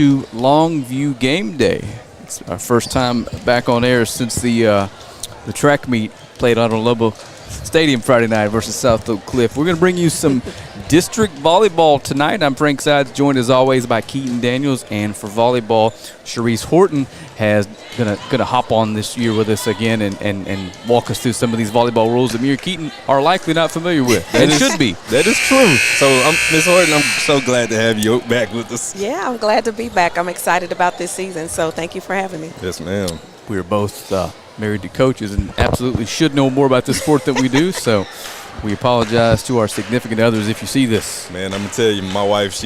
to Longview game day. It's our first time back on air since the track meet played on Lobo Stadium Friday night versus South Oak Cliff. We're going to bring you some district volleyball tonight. I'm Frank Sides, joined as always by Keaton Daniels, and for volleyball, Sharice Horton has gonna hop on this year with us again and walk us through some of these volleyball rules that me or Keaton are likely not familiar with. That should be. That is true. So, Ms. Horton, I'm so glad to have you back with us. Yeah, I'm glad to be back. I'm excited about this season, so thank you for having me. Yes, ma'am. We are both married to coaches and absolutely should know more about this sport than we do, so we apologize to our significant others if you see this. Man, I'm gonna tell you, my wife,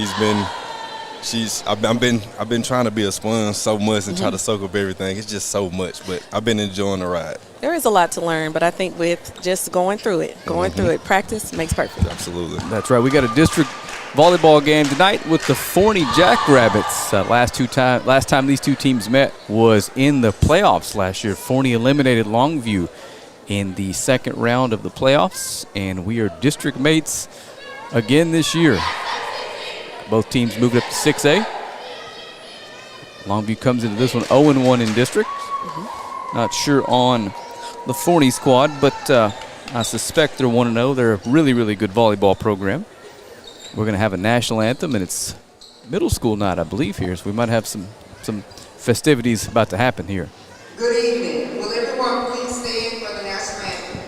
I've been trying to be a sponge so much and try to soak up everything. It's just so much, but I've been enjoying the ride. There is a lot to learn, but I think with just going through it, practice makes perfect. Absolutely. That's right. We got a district volleyball game tonight with the Forney Jackrabbits. Last time these two teams met was in the playoffs last year. Forney eliminated Longview in the second round of the playoffs, and we are district mates again this year. Both teams moved up to 6A. Longview comes into this one 0-1 in district. Not sure on the Forney squad, but I suspect they're 1-0. They're a really, really good volleyball program. We're going to have a national anthem, and it's middle school night, I believe, here. So we might have some festivities about to happen here. Good evening. Will everyone please stand for the national anthem?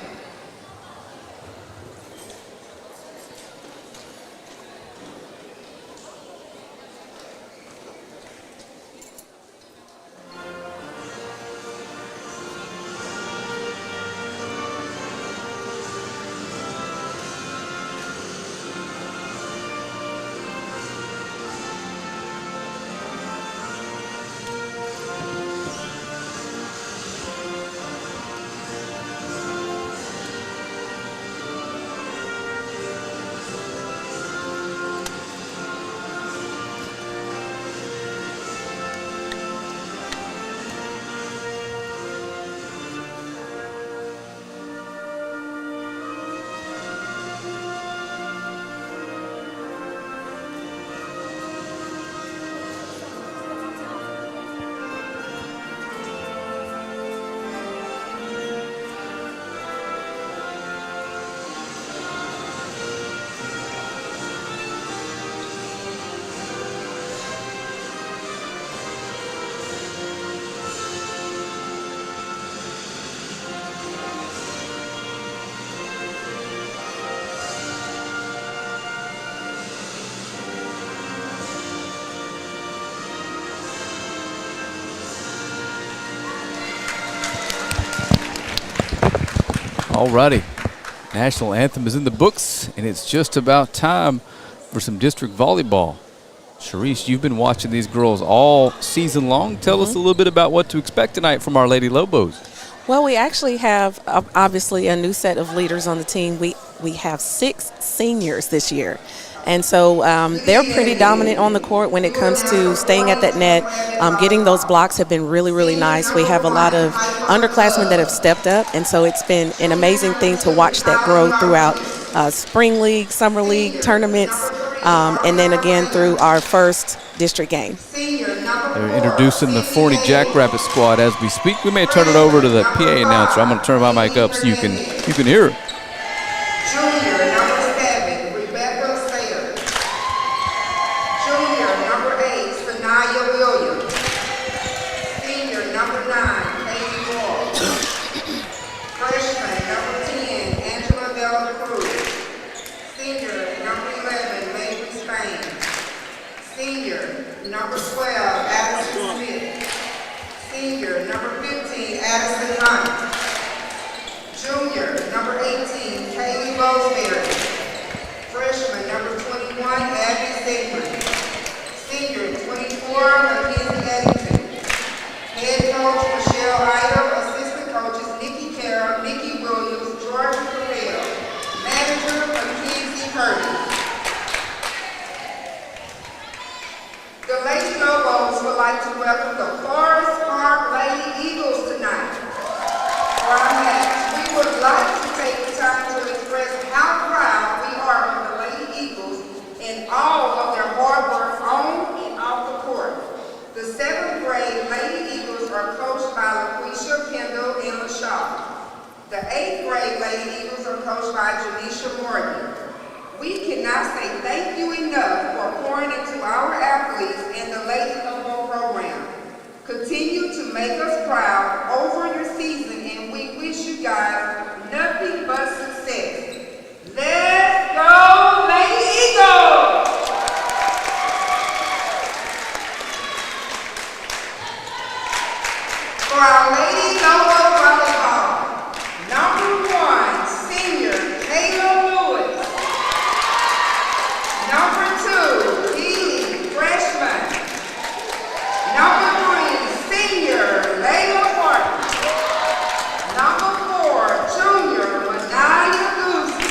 Alrighty, national anthem is in the books, and it's just about time for some district volleyball. Sharice, you've been watching these girls all season long. Tell us a little bit about what to expect tonight from our Lady Lobos. Well, we actually have obviously a new set of leaders on the team. We have 6 seniors this year. And so they're pretty dominant on the court when it comes to staying at that net. Getting those blocks have been really, really nice. We have a lot of underclassmen that have stepped up, and so it's been an amazing thing to watch that grow throughout spring league, summer league, tournaments, and then again through our first district game. They're introducing the Forney Jackrabbit squad as we speak. We may turn it over to the PA announcer. I'm going to turn my mic up so you can hear her. Junior, number 7, Rebecca Sayers. Junior, number 8, Sanaya Williams. Senior, number 9, Katie Wall. Freshman, number 10, Angela Bella Cruz. Senior, number 11, Mabry Spain. Senior, number 12, Addison Smith. Senior, number 15, Addison Hunt. Junior, number 18, Kaylee Roseberry. Freshman, number 21, Abby Sigmund. Senior, 24, Mackenzie Eddington. Head coach, Michelle Ida. Assistant coaches, Nikki Carroll, Nikki Williams, Georgia Farrell. Manager, Mackenzie Curtis. The Lady Lobos would like to welcome the Forest Park Lady Eagles tonight. For our match, we would like to take the time to express how proud we are of the Lady Eagles and all of their hard work on and off the court. For our Lady Lobo Volleyball, number 1, senior Kayla Lewis. Number 2, Keely, freshman. Number 3, senior Layla Horton. Number 4, junior Madaya Lucy.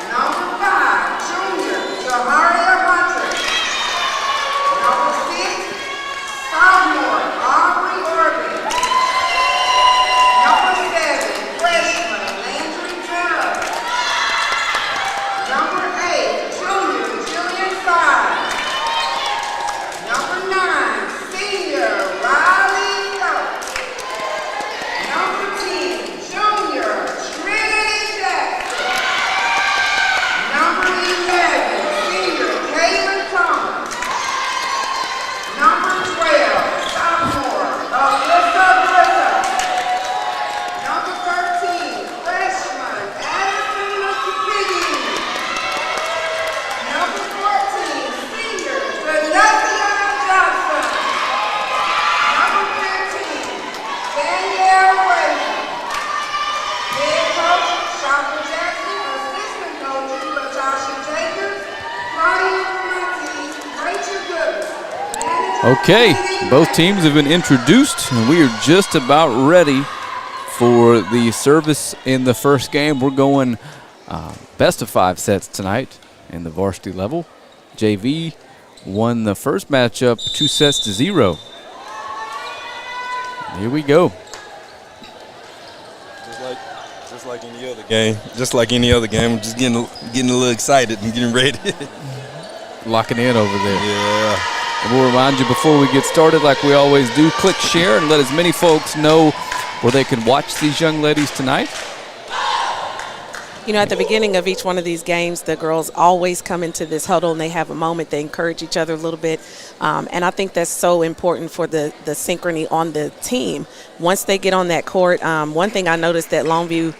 Number 5, junior Jaharia Hunter. Number 6, sophomore Aubrey Orban. Number 7, freshman Landry Judd. Number 8, junior Jillian Side. Number 9, senior Riley Coates. Number 10, junior Trinity Jackson. Number 11, senior Caitlin Thomas. Number 12, sophomore Alyssa Britta. Number 13, freshman Addison Lukipigi. Number 14, senior Vanessa Johnson. Number 15, Danielle Raven. Head coach Shaka Jackson, assistant coaches Latasha Jacobs, Claudia Clemente, Rachel Goodman. Okay, both teams have been introduced, and we are just about ready for the service in the first game. We're going best of 5 sets tonight in the varsity level. JV won the first matchup 2-0. Here we go. Just like any other game. Just like any other game. I'm just getting a little excited and getting ready. Locking in over there. Yeah. And we'll remind you before we get started, like we always do, click share and let as many folks know where they can watch these young ladies tonight. You know, at the beginning of each one of these games, the girls always come into this huddle and they have a moment. They encourage each other a little bit. And I think that's so important for the synchrony on the team. Once they get on that court, one thing I noticed that Longview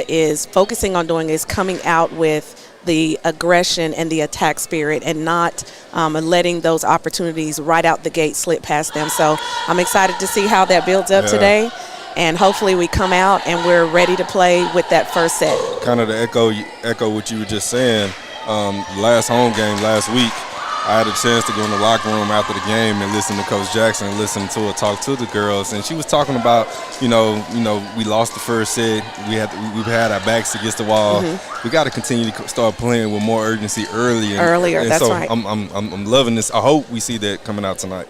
is focusing on doing is coming out with the aggression and the attack spirit and not letting those opportunities right out the gate slip past them. So I'm excited to see how that builds up today. And hopefully we come out and we're ready to play with that first set. Kind of to echo what you were just saying, last home game last week, I had a chance to go in the locker room after the game and listen to Coach Jackson and listen to her talk to the girls. And she was talking about, we lost the first set. We've had our backs against the wall. We got to continue to start playing with more urgency earlier. And that's so right. I'm loving this. I hope we see that coming out tonight.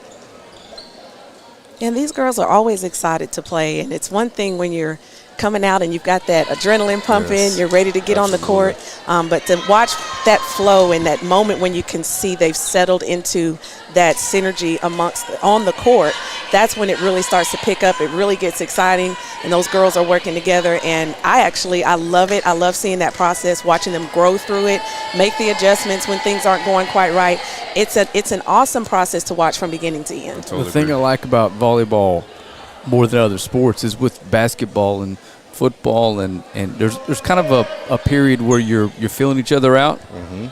And these girls are always excited to play. And it's one thing when you're coming out and you've got that adrenaline pumping, you're ready to get on the court. But to watch that flow and that moment when you can see they've settled into that synergy on the court, that's when it really starts to pick up. It really gets exciting, and those girls are working together. And I love it. I love seeing that process, watching them grow through it, make the adjustments when things aren't going quite right. It's an awesome process to watch from beginning to end. The thing I like about volleyball more than other sports is with basketball and football and there's kind of a period where you're feeling each other out.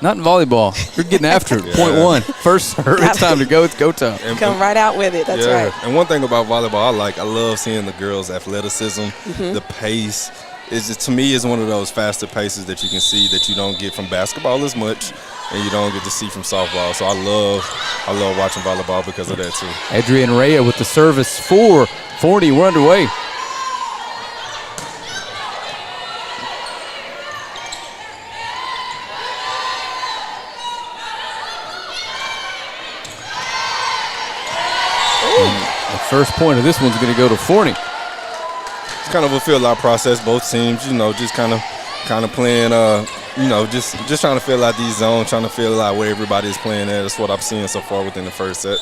Not in volleyball. You're getting after it. Point one. First serve, it's time to go. It's go time. Come right out with it. That's right. And one thing about volleyball I love seeing the girls' athleticism, the pace. To me, is one of those faster paces that you can see that you don't get from basketball as much, and you don't get to see from softball. So I love watching volleyball because of that too. Adrian Rhea with the service for Forney. We're underway. The first point of this one's going to go to Forney. It's kind of a fill-out process. Both teams, just kind of playing, just trying to fill out these zones, trying to fill out where everybody's playing at. That's what I'm seeing so far within the first set,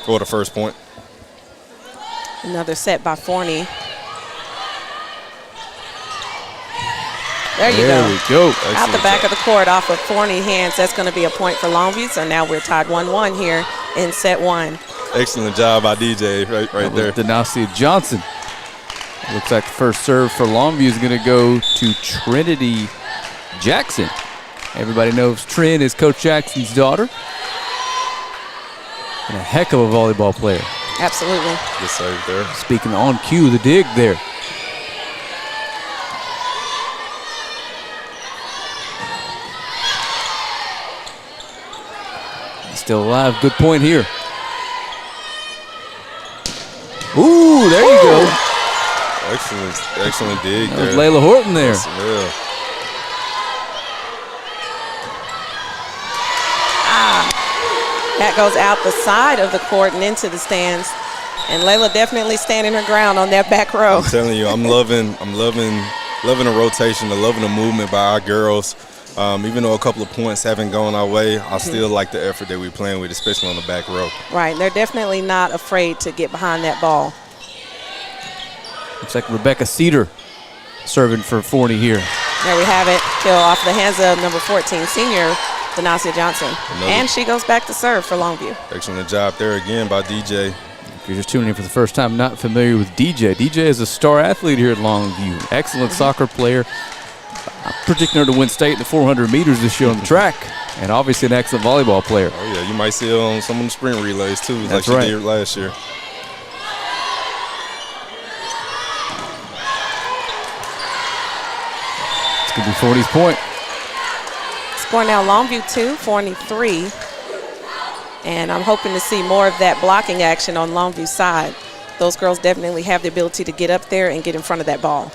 or the first point. Another set by Forney. There you go. There we go. Out the back of the court off of Forney hands. That's going to be a point for Longview. So now we're tied 1-1 here in set one. Excellent job by DJ right there. Denacia Johnson. Looks like the first serve for Longview is going to go to Trinity Jackson. Everybody knows Trin is Coach Jackson's daughter. And a heck of a volleyball player. Absolutely. Good save there. Speaking on cue, the dig there. Still alive. Good point here. Ooh, there you go. Excellent dig That there. was Layla Horton there. Yeah. That goes out the side of the court and into the stands. And Layla definitely standing her ground on that back row. I'm telling you, I'm loving the rotation, I'm loving the movement by our girls. Even though a couple of points haven't gone our way, I still like the effort that we're playing with, especially on the back row. Right, they're definitely not afraid to get behind that ball. Looks like Rebecca Cedar serving for Forney here. There we have it. Kill off the hands of number 14, senior Denasia Johnson. And she goes back to serve for Longview. Excellent job there again by DJ. If you're just tuning in for the first time, not familiar with DJ, DJ is a star athlete here at Longview. Excellent soccer player. I'm predicting her to win state in the 400 meters this year on the track. And obviously an excellent volleyball player. Oh, yeah, you might see her on some of the sprint relays, too, That's like right. she did last year. It's going to be Forney's point. Score now Longview 2, Forney 3. And I'm hoping to see more of that blocking action on Longview's side. Those girls definitely have the ability to get up there and get in front of that ball.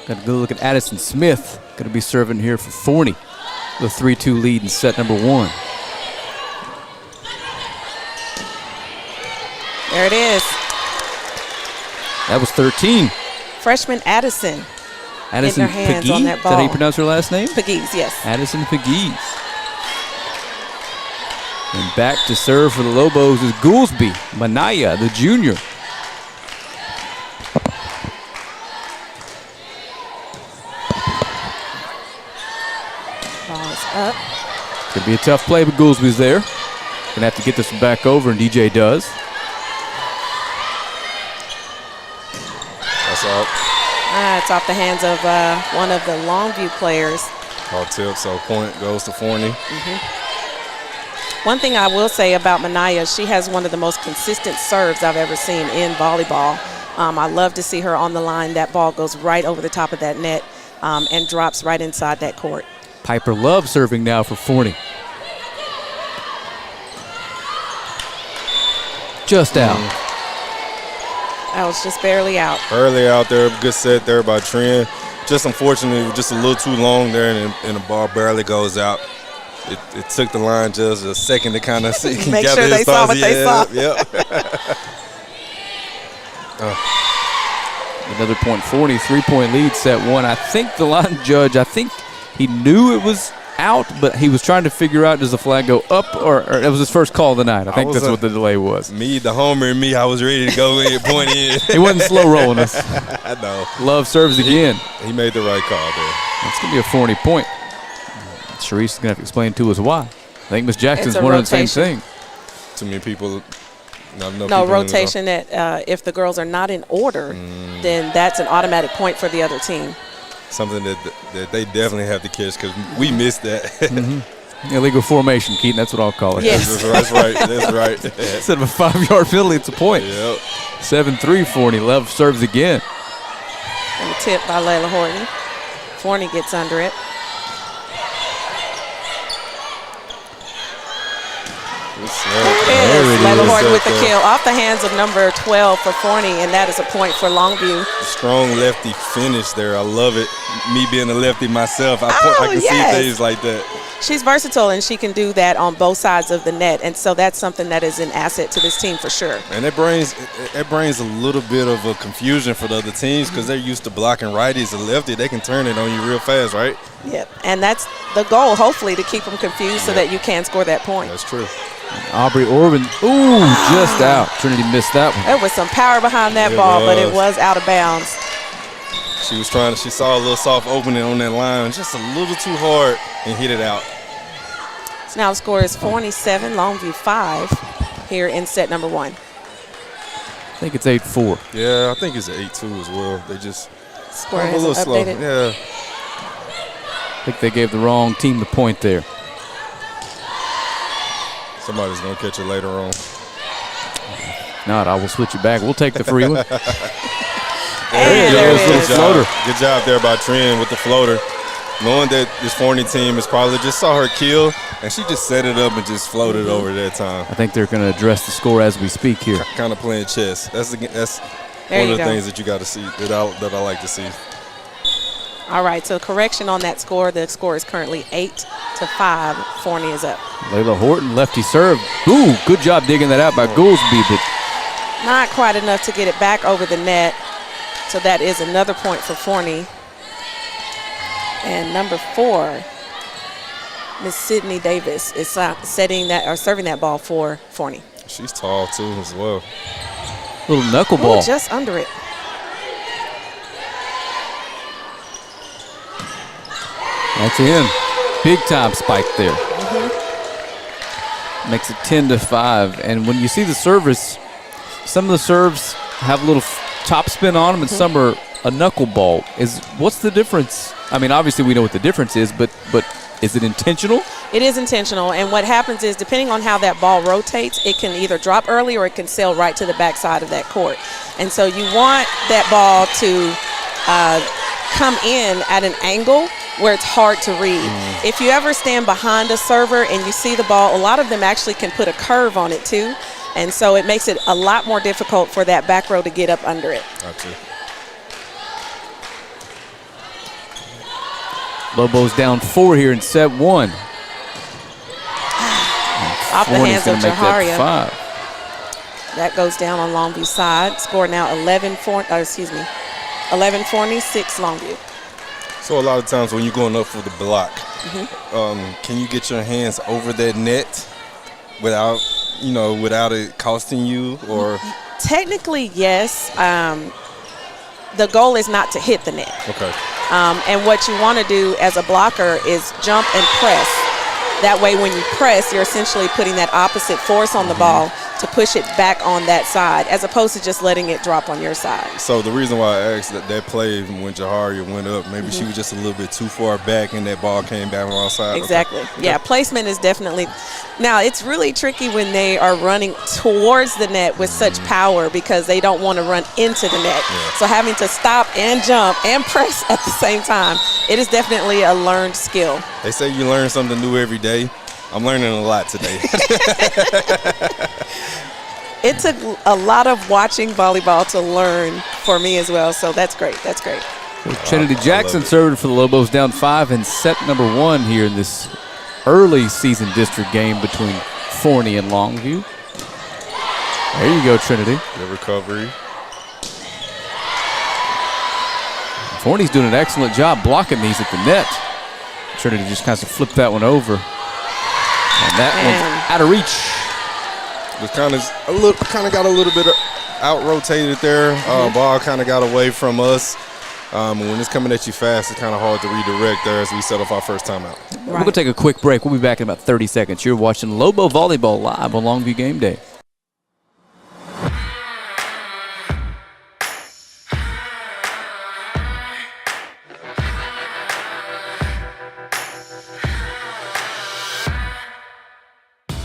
Got a good look at Addison Smith. Going to be serving here for Forney. The 3-2 lead in set number 1. There it is. That was 13. Freshman Addison. Addison her hands Pegues? on that Is that how you ball. pronounce her last name? Pegues, yes. Addison Pegues. And back to serve for the Lobos is Goolsby Manaya, the junior. Ball is up. Could be a tough play, but Goolsby's there. Gonna have to get this one back over, and DJ does. That's out. It's off the hands of one of the Longview players. All tip, so point goes to Forney. One thing I will say about Manaya, she has one of the most consistent serves I've ever seen in volleyball. I love to see her on the line. That ball goes right over the top of that net and drops right inside that court. Piper Love serving now for Forney. Just out. That was just barely out. Early out there, good set there by Trent. Just unfortunately, just a little too long there, and the ball barely goes out. It took the line just a second to kind of see. Make sure they saw what they saw. Yep. Another point, Forney, 3-point lead, set 1. I think the line judge, he knew it was out, but he was trying to figure out, does the flag go up, or it was his first call of the night. I think that's what the delay was. Me, the homer, and me, I was ready to go in, point in. He wasn't slow rolling us. I know. Love serves again. He made the right call there. It's going to be a Forney point. Sharice is going to have to explain to us why. I think Miss Jackson's It's a wondering the same rotation. thing. Too many people. No, rotation that if the girls are not in order, then that's an automatic point for the other team. Something that they definitely have to catch because we missed that. Illegal formation, Keaton, that's what I'll call it. Yes. That's right. That's right. Instead of a 5-yard penalty, it's a point. Yep. 7-3 Forney. Love serves again. And the tip by Layla Horton. Forney gets under it. There it Layla is. Horton with the kill off the hands of number 12 for Forney, and that is a point for Longview. Strong lefty finish there. I love it. Me being a lefty myself, I can see things like that. She's versatile, and she can do that on both sides of the net, and so that's something that is an asset to this team for sure. And it brings a little bit of a confusion for the other teams because they're used to blocking righties. A lefty, they can turn it on you real fast, right? Yep, and that's the goal, hopefully, to keep them confused so that you can score that point. That's true. Aubrey Orban, just out. Trinity missed that one. There was some power behind that ball, but it was out of bounds. She saw a little soft opening on that line, just a little too hard, and hit it out. So now the score is Forney 7, Longview 5 here in set number 1. I think it's 8-4. Yeah, I think it's an 8-2 as well. They just Score a has little slow. updated. Yeah. I think they gave the wrong team the point there. Somebody's going to catch it later on. If not, I will switch it back. We'll take the free one. And there it is. Floater. Good job there by Trin with the floater. Knowing that this Forney team is probably just saw her kill, and she just set it up and just floated over that time. I think they're going to address the score as we speak here. Kind of playing chess. That's one of the things that you got to see, that I like to see. All right, so correction on that score. The score is currently 8-5. Forney is up. Layla Horton, lefty serve. Ooh, good job digging that out by Goolsby, but Not quite enough to get it back over the net. So that is another point for Forney. And number 4, Miss Sydney Davis is serving that ball for Forney. She's tall too as well. little knuckleball. Ooh, just under it. That's in. Big time spike there. Makes it 10-5. And when you see the service, some of the serves have a little top spin on them, and some are a knuckleball. What's the difference? I mean, obviously we know what the difference is, but is it intentional? It is intentional, and what happens is, depending on how that ball rotates, it can either drop early or it can sail right to the backside of that court. And so you want that ball to come in at an angle where it's hard to read. If you ever stand behind a server and you see the ball, a lot of them actually can put a curve on it too, and so it makes it a lot more difficult for that back row to get up under it. Gotcha. Lobo's down 4 here in set 1. Off the hands of Forney's gonna make Jaharia. that 5. That goes down on Longview's side. Score now 11 Forney, 6 Longview. So a lot of times when you're going up for the block, can you get your hands over that net without it costing you? Or Technically, yes. The goal is not to hit the net. okay, And what you want to do as a blocker is jump and press. That way when you press, you're essentially putting that opposite force on the ball to push it back on that side, as opposed to just letting it drop on your side. so the reason why I asked that play when Jaharia went up, maybe she was just a little bit too far back and that ball came back on our side. Exactly. Okay. Yeah, placement is definitely. Now, it's really tricky when they are running towards the net with such power, because they don't want to run into the net. So having to stop and jump and press at the same time, it is definitely a learned skill. They say you learn something new every day. I'm learning a lot today. It took a lot of watching volleyball to learn for me as well, so that's great. That's great. Trinity Jackson serving for the Lobos, down 5 in set number 1 here in this early season district game between Forney and Longview. There you go, Trinity. The recovery. Forney's doing an excellent job blocking these at the net. Trinity just kind of flipped that one over. And that one's out of reach. Was kind of got a little bit out rotated there. Ball kind of got away from us. When it's coming at you fast, it's kind of hard to redirect there as we set off our first time out. We're going to take a quick break. We'll be back in about 30 seconds. You're watching Lobo Volleyball live on Longview Game Day.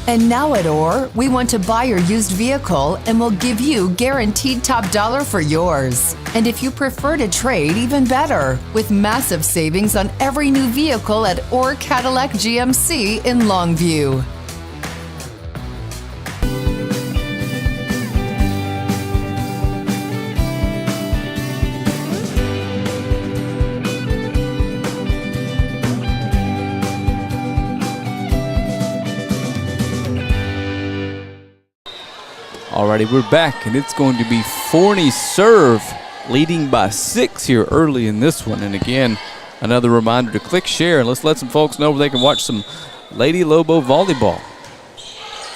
And now at OR, we want to buy your used vehicle and we'll give you guaranteed top dollar for yours. And if you prefer to trade, even better, with massive savings on every new vehicle at OR Cadillac GMC in Longview. Alrighty, we're back, and it's going to be Forney serve, leading by 6 here early in this one. And again, another reminder to click share, and let's let some folks know where they can watch some Lady Lobo volleyball.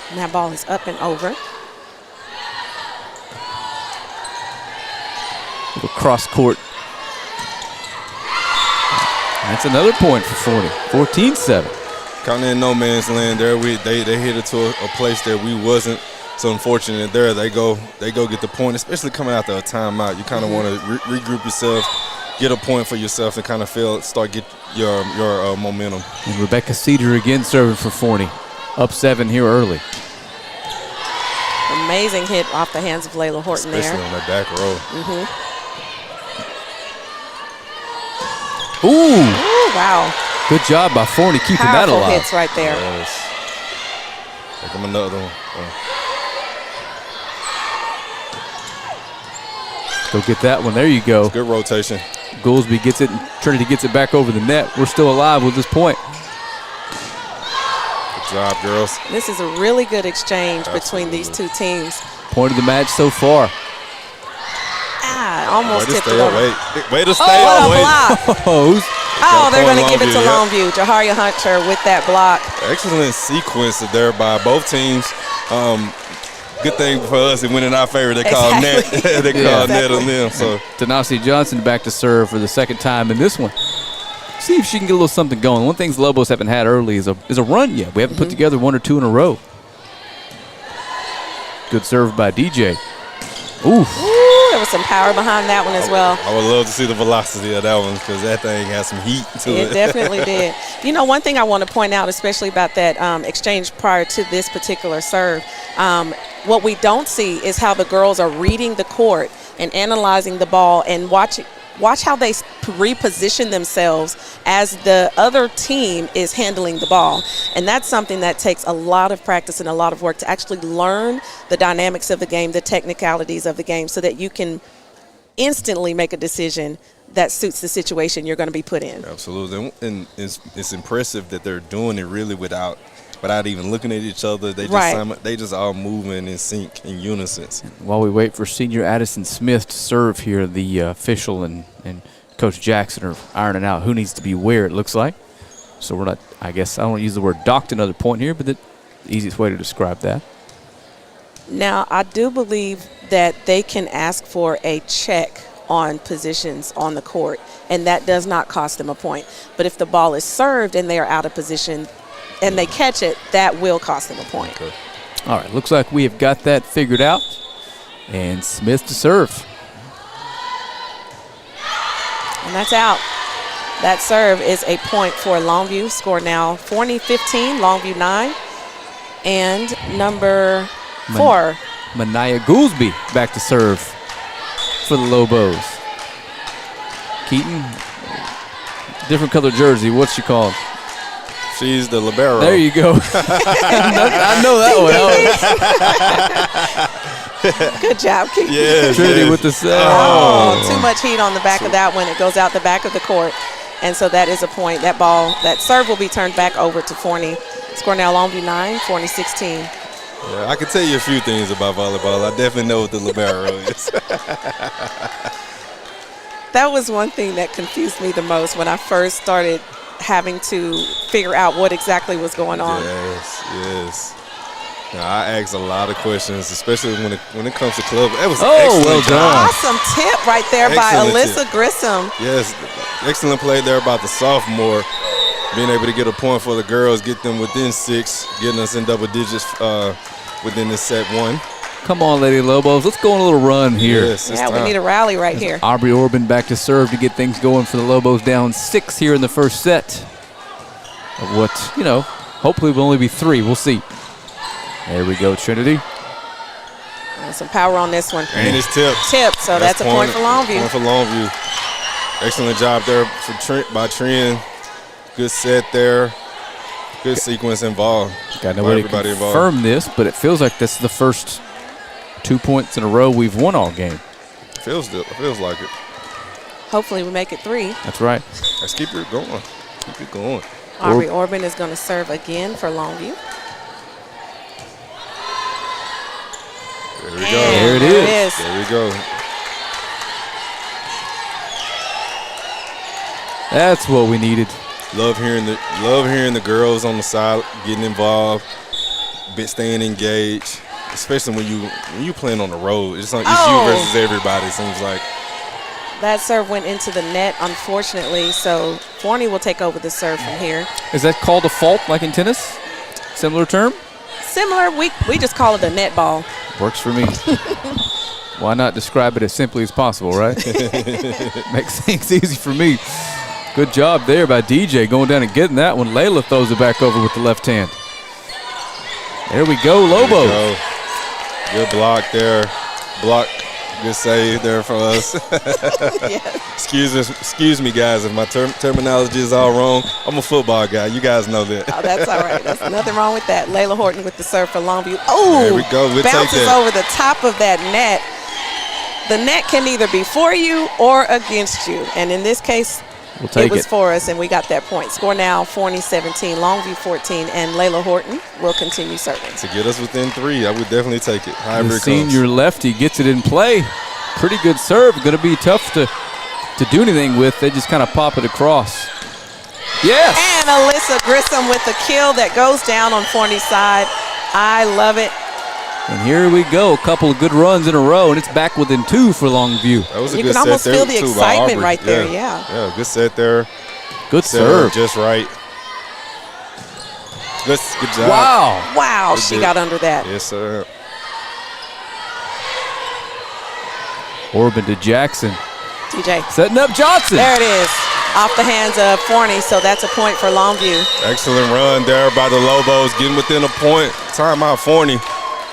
And that ball is up and over. Little cross court. That's another point for Forney, 14-7. Kind of in no man's land there. They hit it to a place that we wasn't. So unfortunate there, they go get the point, especially coming after a timeout. You kind of want to regroup yourself, get a point for yourself, and kind of start get your momentum. And Rebecca Cedar again serving for Forney, up 7 here early. Amazing hit off the hands of Layla Horton Especially there. on that back row. Ooh, Ooh, wow. good job by Forney keeping that Powerful alive. hits right there. Yes. Take him another one. Go get that one. There you go. Good rotation. Goolsby gets it, and Trinity gets it back over the net. We're still alive with this point. Good job, girls. This is a really good exchange between these two teams. Point of the match so far. Almost Way to tipped stay it up. over. Way to stay Oh, up. what a block. Oh, They're going to give it to Longview, Longview. Jaharia Hunter with that block. Excellent sequence there by both teams. Good thing for us, it went in our favor. They called net. They called net on them. So Tanasi Johnson back to serve for the second time in this one. See if she can get a little something going. One thing the Lobos haven't had early is a run yet. We haven't put together one or two in a row. Good serve by DJ. Ooh. Ooh, there was some power behind that one as well. I would love to see the velocity of that one because that thing has some heat to it. It definitely did. You know, one thing I want to point out, especially about that exchange prior to this particular serve, what we don't see is how the girls are reading the court and analyzing the ball and watch how they reposition themselves as the other team is handling the ball. And that's something that takes a lot of practice and a lot of work to actually learn the dynamics of the game, the technicalities of the game, so that you can instantly make a decision that suits the situation you're going to be put in. Absolutely. And it's impressive that they're doing it really without even looking at each other. They just all moving in sync, in unison. While we wait for senior Addison Smith to serve here, the official and Coach Jackson are ironing out who needs to be where, it looks like. So we're not, I guess, I don't want to use the word docked another point here, but the easiest way to describe that. Now, I do believe that they can ask for a check on positions on the court, and that does not cost them a point. But if the ball is served and they are out of position and they catch it, that will cost them a point. Okay. All right, looks like we have got that figured out. And Smith to serve. And that's out. That serve is a point for Longview. Score now Forney 15, Longview 9. And number 4. Manaya Goolsby back to serve for the Lobos. Keaton, different color jersey. What's she called? She's the libero. There you go. I know that one. Good job, Keaton. Yes, Trinity yes. with the save. Oh, too much heat on the back of that one. It goes out the back of the court. And so that is a point. That ball, that serve will be turned back over to Forney. Score now Longview 9, Forney 16. Yeah, I can tell you a few things about volleyball. I definitely know what the libero is. That was one thing that confused me the most when I first started having to figure out what exactly was going on. Yes. Now, I ask a lot of questions, especially when it comes to club. That was Oh, excellent well job. done. Awesome tip right there by Excellent Alyssa tip. Grissom. Yes, excellent play there about the sophomore. Being able to get a point for the girls, get them within 6, getting us in double digits within this set 1. Come on, Lady Lobos. Let's go on a little run here. Yes, it's Yeah, we time. need a rally right here. Aubrey Orban back to serve to get things going for the Lobos, down 6 here in the first set. Of what, hopefully will only be 3. We'll see. There we go, Trinity. Some power on this one. And it's tipped. Tip, so that's a point for Longview. Point for Longview. Excellent job there by Trin. Good set there. Good sequence involved. Got no way to confirm this, but it feels like this is the first 2 points in a row we've won all game. Feels like it. Hopefully we make it 3. That's right. Let's keep it going. Keep it going. Aubrey Orban is going to serve again for Longview. There we go. There it is. There we go. That's what we needed. Love hearing the girls on the side getting involved, staying engaged, especially when you playing on the road. It's like it's you versus everybody. It seems like. That serve went into the net, unfortunately, so Forney will take over the serve from here. Is that called a fault like in tennis? Similar term? Similar, we just call it a net ball. Works for me. Why not describe it as simply as possible, right? Makes things easy for me. Good job there by DJ going down and getting that one. Layla throws it back over with the left hand. There we go, Lobo. Good block there. Block. Good save there for us. Yes. Excuse me, guys, if my terminology is all wrong. I'm a football guy. You guys know that. Oh, that's all right. There's nothing wrong with that. Layla Horton with the serve for Longview. Oh, there we go. We'll take bounces that. over the top of that net. The net can either be for you or against you. And in this case, We'll take it was it. for us, and we got that point. Score now, Forney 17, Longview 14, and Layla Horton will continue serving. To get us within 3, I would definitely take it. However The it comes. senior lefty gets it in play. Pretty good serve. Going to be tough to do anything with. They just kind of pop it across. Yes. And Alyssa Grissom with the kill that goes down on Forney's side. I love it. And here we go. A couple of good runs in a row, and it's back within 2 for Longview. That was a You good can almost set there feel the too by excitement Aubrey. right there, yeah. Yeah, good set there. Good Set her serve. just right. Good job. Wow. Wow, Good she bit. got under that. Yes, sir. Orban to Jackson. TJ. Setting up Johnson. There it is. Off the hands of Forney, so that's a point for Longview. Excellent run there by the Lobos, getting within a point. Timeout, Forney.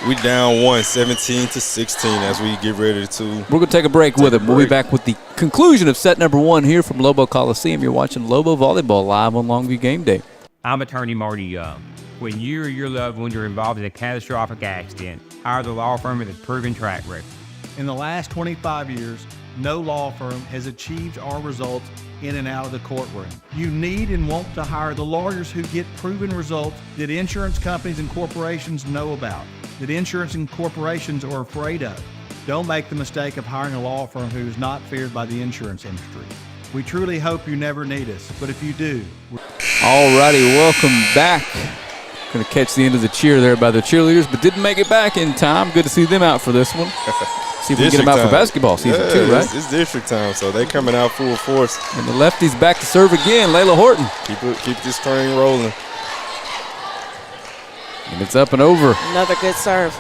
We down 1, 17-16 as we get ready to. We're going to take a break with him. We'll be break. back with the conclusion of set number 1 here from Lobo Coliseum. You're watching Lobo Volleyball live on Longview Game Day. I'm attorney Marty Young. When you or your loved ones are involved in a catastrophic accident, hire the law firm with a proven track record. In the last 25 years, no law firm has achieved our results in and out of the courtroom. You need and want to hire the lawyers who get proven results that insurance companies and corporations know about, that insurance and corporations are afraid of. Don't make the mistake of hiring a law firm who is not feared by the insurance industry. We truly hope you never need us, but if you do, All righty, welcome back. Going to catch the end of the cheer there by the cheerleaders, but didn't make it back in time. Good to see them out for this one. See if we can get them out for basketball season 2, right? It's district time, so they coming out full force. And the lefty's back to serve again, Layla Horton. Keep this train rolling. And it's up and over. Another good serve.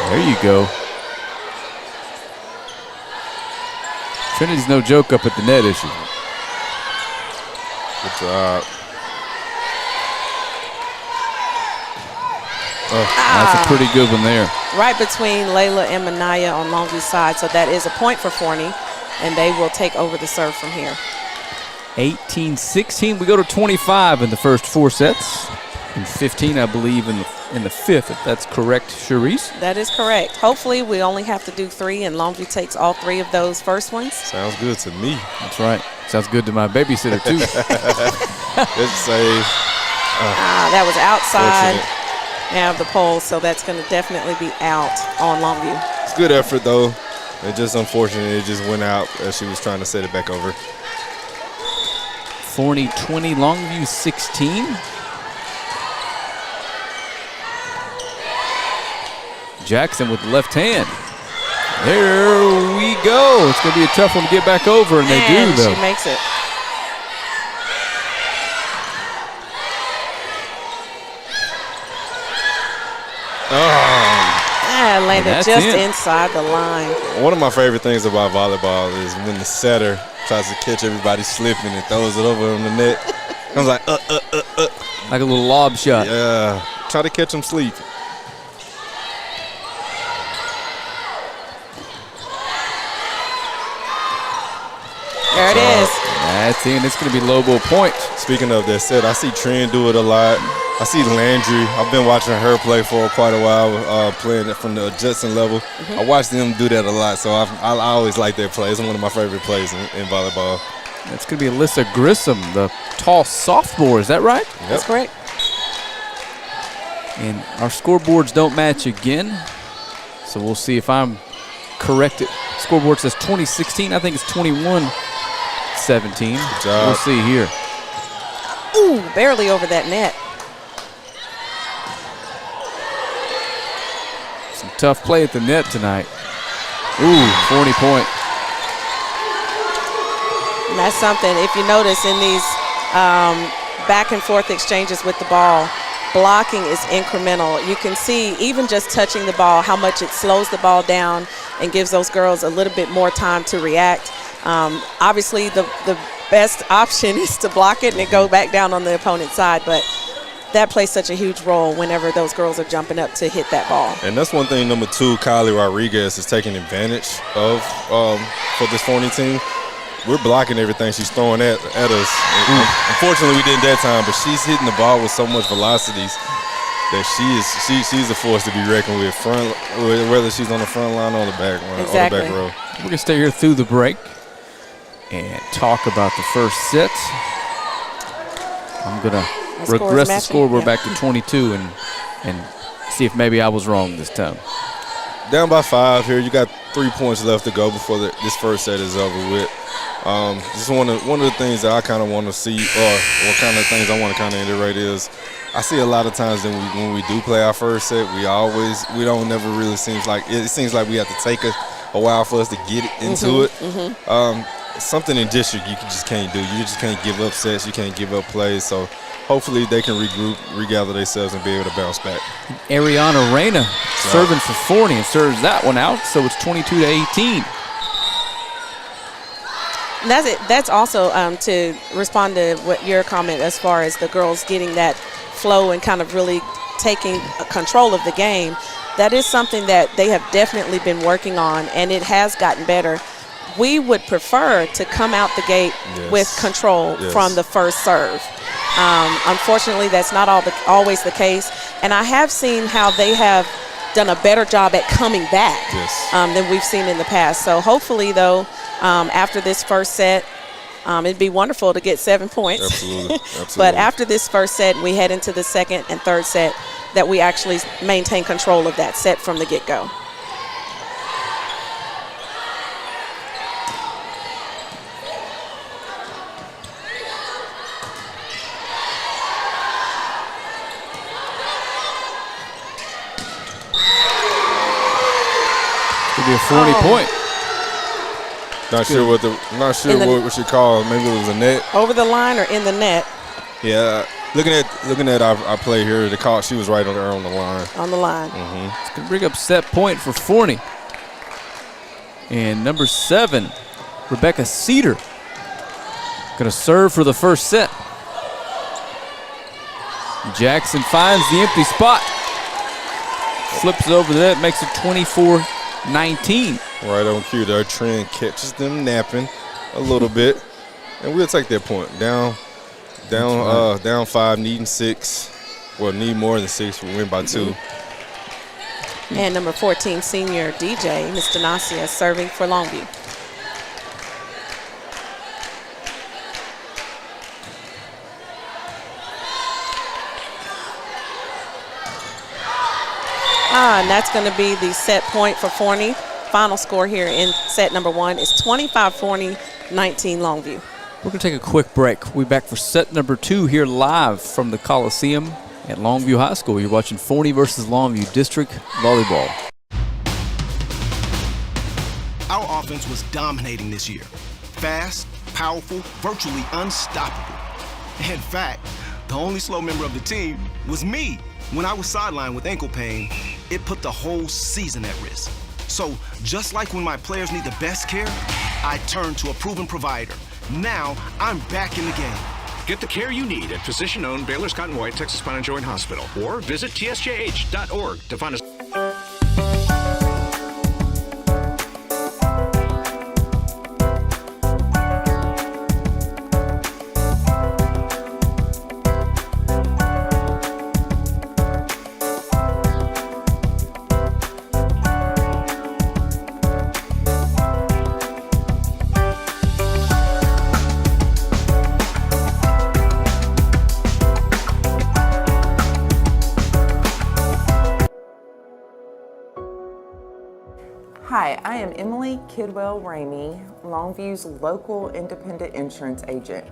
There you go. Trinity's no joke up at the net, is she? Good job. That's a pretty good one there. Right between Layla and Manaya on Longview's side, so that is a point for Forney, and they will take over the serve from here. 18-16. We go to 25 in the first 4 sets. And 15, I believe, in the fifth, if that's correct, Charisse. That is correct. Hopefully, we only have to do 3, and Longview takes all 3 of those first ones. Sounds good to me. That's right. Sounds good to my babysitter, too. Good save. That was outside Fortunate. of the pole, so that's going to definitely be out on Longview. It's good effort, though. It just unfortunate it just went out as she was trying to set it back over. Forney 20, Longview 16. Jackson with the left hand. There we go. It's going to be a tough one to get back over, and they do, though. She makes it. Landed that's just in. inside the line. One of my favorite things about volleyball is when the setter tries to catch everybody slipping and throws it over on the net. I was like, Like a little lob shot. Yeah, try to catch them sleep. There it is. That's in. It's going to be Lobo point. Speaking of that set, I see Trin do it a lot. I see Landry. I've been watching her play for quite a while, playing it from the Judson level. I watch them do that a lot, so I always like their plays. It's one of my favorite plays in volleyball. That's going to be Alyssa Grissom, the tall sophomore. Is that right? Yep. That's correct. And our scoreboards don't match again, so we'll see if I'm correct. Scoreboard says 2016. I think it's 21-17. Good job. We'll see here. Ooh, barely over that net. Some tough play at the net tonight. Ooh, 40 point. And that's something, if you notice in these back and forth exchanges with the ball, blocking is incremental. You can see, even just touching the ball, how much it slows the ball down and gives those girls a little bit more time to react. Obviously, the best option is to block it and it go back down on the opponent's side, but that plays such a huge role whenever those girls are jumping up to hit that ball. And that's one thing, number 2, Kylie Rodriguez is taking advantage of for this Forney team. We're blocking everything she's throwing at us. Unfortunately, we didn't that time, but she's hitting the ball with so much velocities that she's a force to be reckoned with, whether she's on the front line or on the back line, Exactly. or the back row. We're going to stay here through the break and talk about the first set. I'm going to regress the score. We're back to 22 and see if maybe I was wrong this time. Down by 5 here. You got 3 points left to go before this first set is over with. Just one of the things that I kind of want to see, or what kind of things I want to kind of iterate is, I see a lot of times that when we do play our first set, we don't never really seems like we have to take a while for us to get into it. Something in district you just can't do. You just can't give up sets. You can't give up plays. So hopefully they can regroup, regather themselves, and be able to bounce back. Ariana Reyna serving for Forney and serves that one out, so it's 22-18. That's it. That's also to respond to what your comment as far as the girls getting that flow and kind of really taking control of the game. That is something that they have definitely been working on, and it has gotten better. We would prefer to come out the gate with control from the first serve. Unfortunately, that's not always the case, and I have seen how they have done a better job at coming back than we've seen in the past. So hopefully, though, after this first set, it'd be wonderful to get 7 points. Absolutely. But after this first set, we head into the second and third set, that we actually maintain control of that set from the get-go. Could be a Forney point. Not sure what you call it. Maybe it was a net. Over the line or in the net? Yeah. Looking at our play here, the call, she was right on the line. On the line. It's going to bring up set point for Forney. And number 7, Rebecca Cedar, going to serve for the first set. Jackson finds the empty spot. Flips it over the net, makes it 24-19. Right on cue. Our trend catches them napping a little bit, and we'll take that point. Down 5, needing 6. Well, need more than 6. We win by 2. And number 14, senior DJ, Ms. Donacia, serving for Longview. And that's going to be the set point for Forney. Final score here in set number 1 is 25 Forney, 19 Longview. We're going to take a quick break. We'll be back for set number 2 here live from the Coliseum at Longview High School. You're watching Forney versus Longview District Volleyball. Our offense was dominating this year. Fast, powerful, virtually unstoppable. In fact, the only slow member of the team was me. When I was sidelined with ankle pain, it put the whole season at risk. So, just like when my players need the best care, I turned to a proven provider. Now, I'm back in the game. Get the care you need at physician-owned Baylor Scott & White Texas Spine and Joint Hospital, or visit tsjh.org to find us. Hi, I am Emily Kidwell-Ramey, Longview's local independent insurance agent.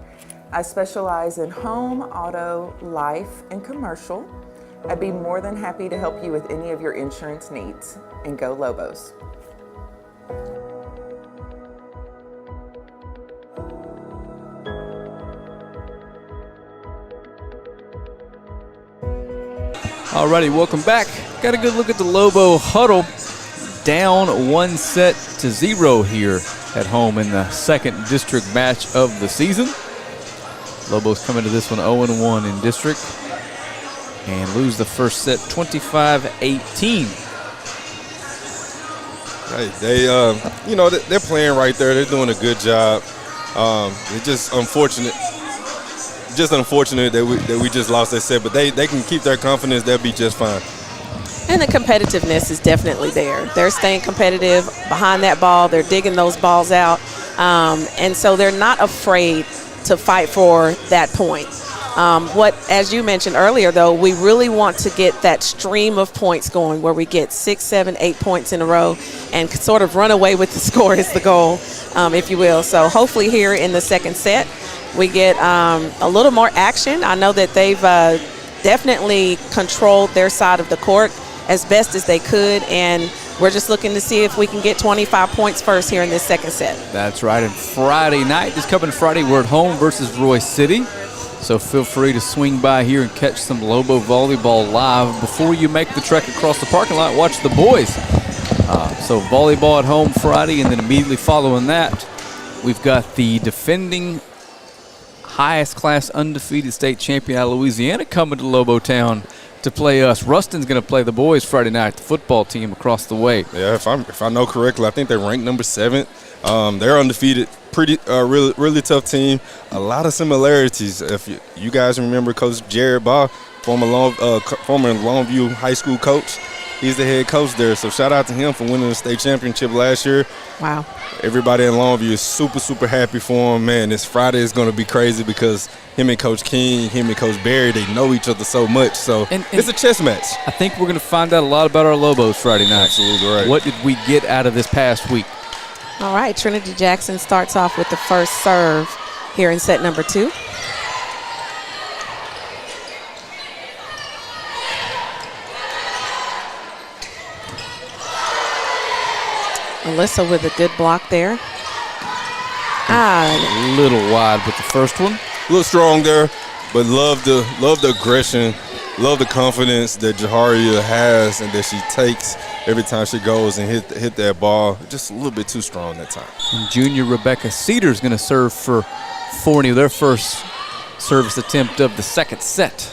I specialize in home, auto, life, and commercial. I'd be more than happy to help you with any of your insurance needs. And go Lobos. Alrighty, welcome back. Got a good look at the Lobo huddle. Down 1-0 here at home in the second district match of the season. Lobos coming to this one 0-1 in district. and lose the first set 25-18. Hey, they're playing right there. They're doing a good job. It's just unfortunate. That we just lost that set, but they can keep their confidence. They'll be just fine. And the competitiveness is definitely there. They're staying competitive behind that ball. They're digging those balls out. And so they're not afraid to fight for that point. As you mentioned earlier, though, we really want to get that stream of points going where we get 6, 7, 8 points in a row and sort of run away with the score is the goal, if you will. So hopefully here in the second set, we get a little more action. I know that they've definitely controlled their side of the court as best as they could, and we're just looking to see if we can get 25 points first here in this second set. That's right. And Friday night, this coming Friday, we're at home versus Roy City. So feel free to swing by here and catch some Lobo volleyball live. Before you make the trek across the parking lot, watch the boys. So volleyball at home Friday, and then immediately following that, we've got the defending highest class undefeated state champion out of Louisiana coming to Lobo Town to play us. Ruston's going to play the boys Friday night, the football team across the way. Yeah, if I know correctly, I think they're ranked number 7. They're undefeated. Pretty really tough team. A lot of similarities. If you guys remember Coach Jared Baugh, former Longview high school coach, he's the head coach there. So shout out to him for winning the state championship last year. Wow. Everybody in Longview is super happy for him. Man, this Friday is going to be crazy because him and Coach King, him and Coach Barry, they know each other so much. So it's a chess match. I think we're going to find out a lot about our Lobos Friday night. Absolutely right. What did we get out of this past week? All right, Trinity Jackson starts off with the first serve here in set number 2. Alyssa with a good block there. A little wide with the first one. A little strong there, but love the aggression, love the confidence that Jaharia has and that she takes every time she goes and hit that ball. Just a little bit too strong that time. And junior Rebecca Cedar is going to serve for Forney, their first service attempt of the second set.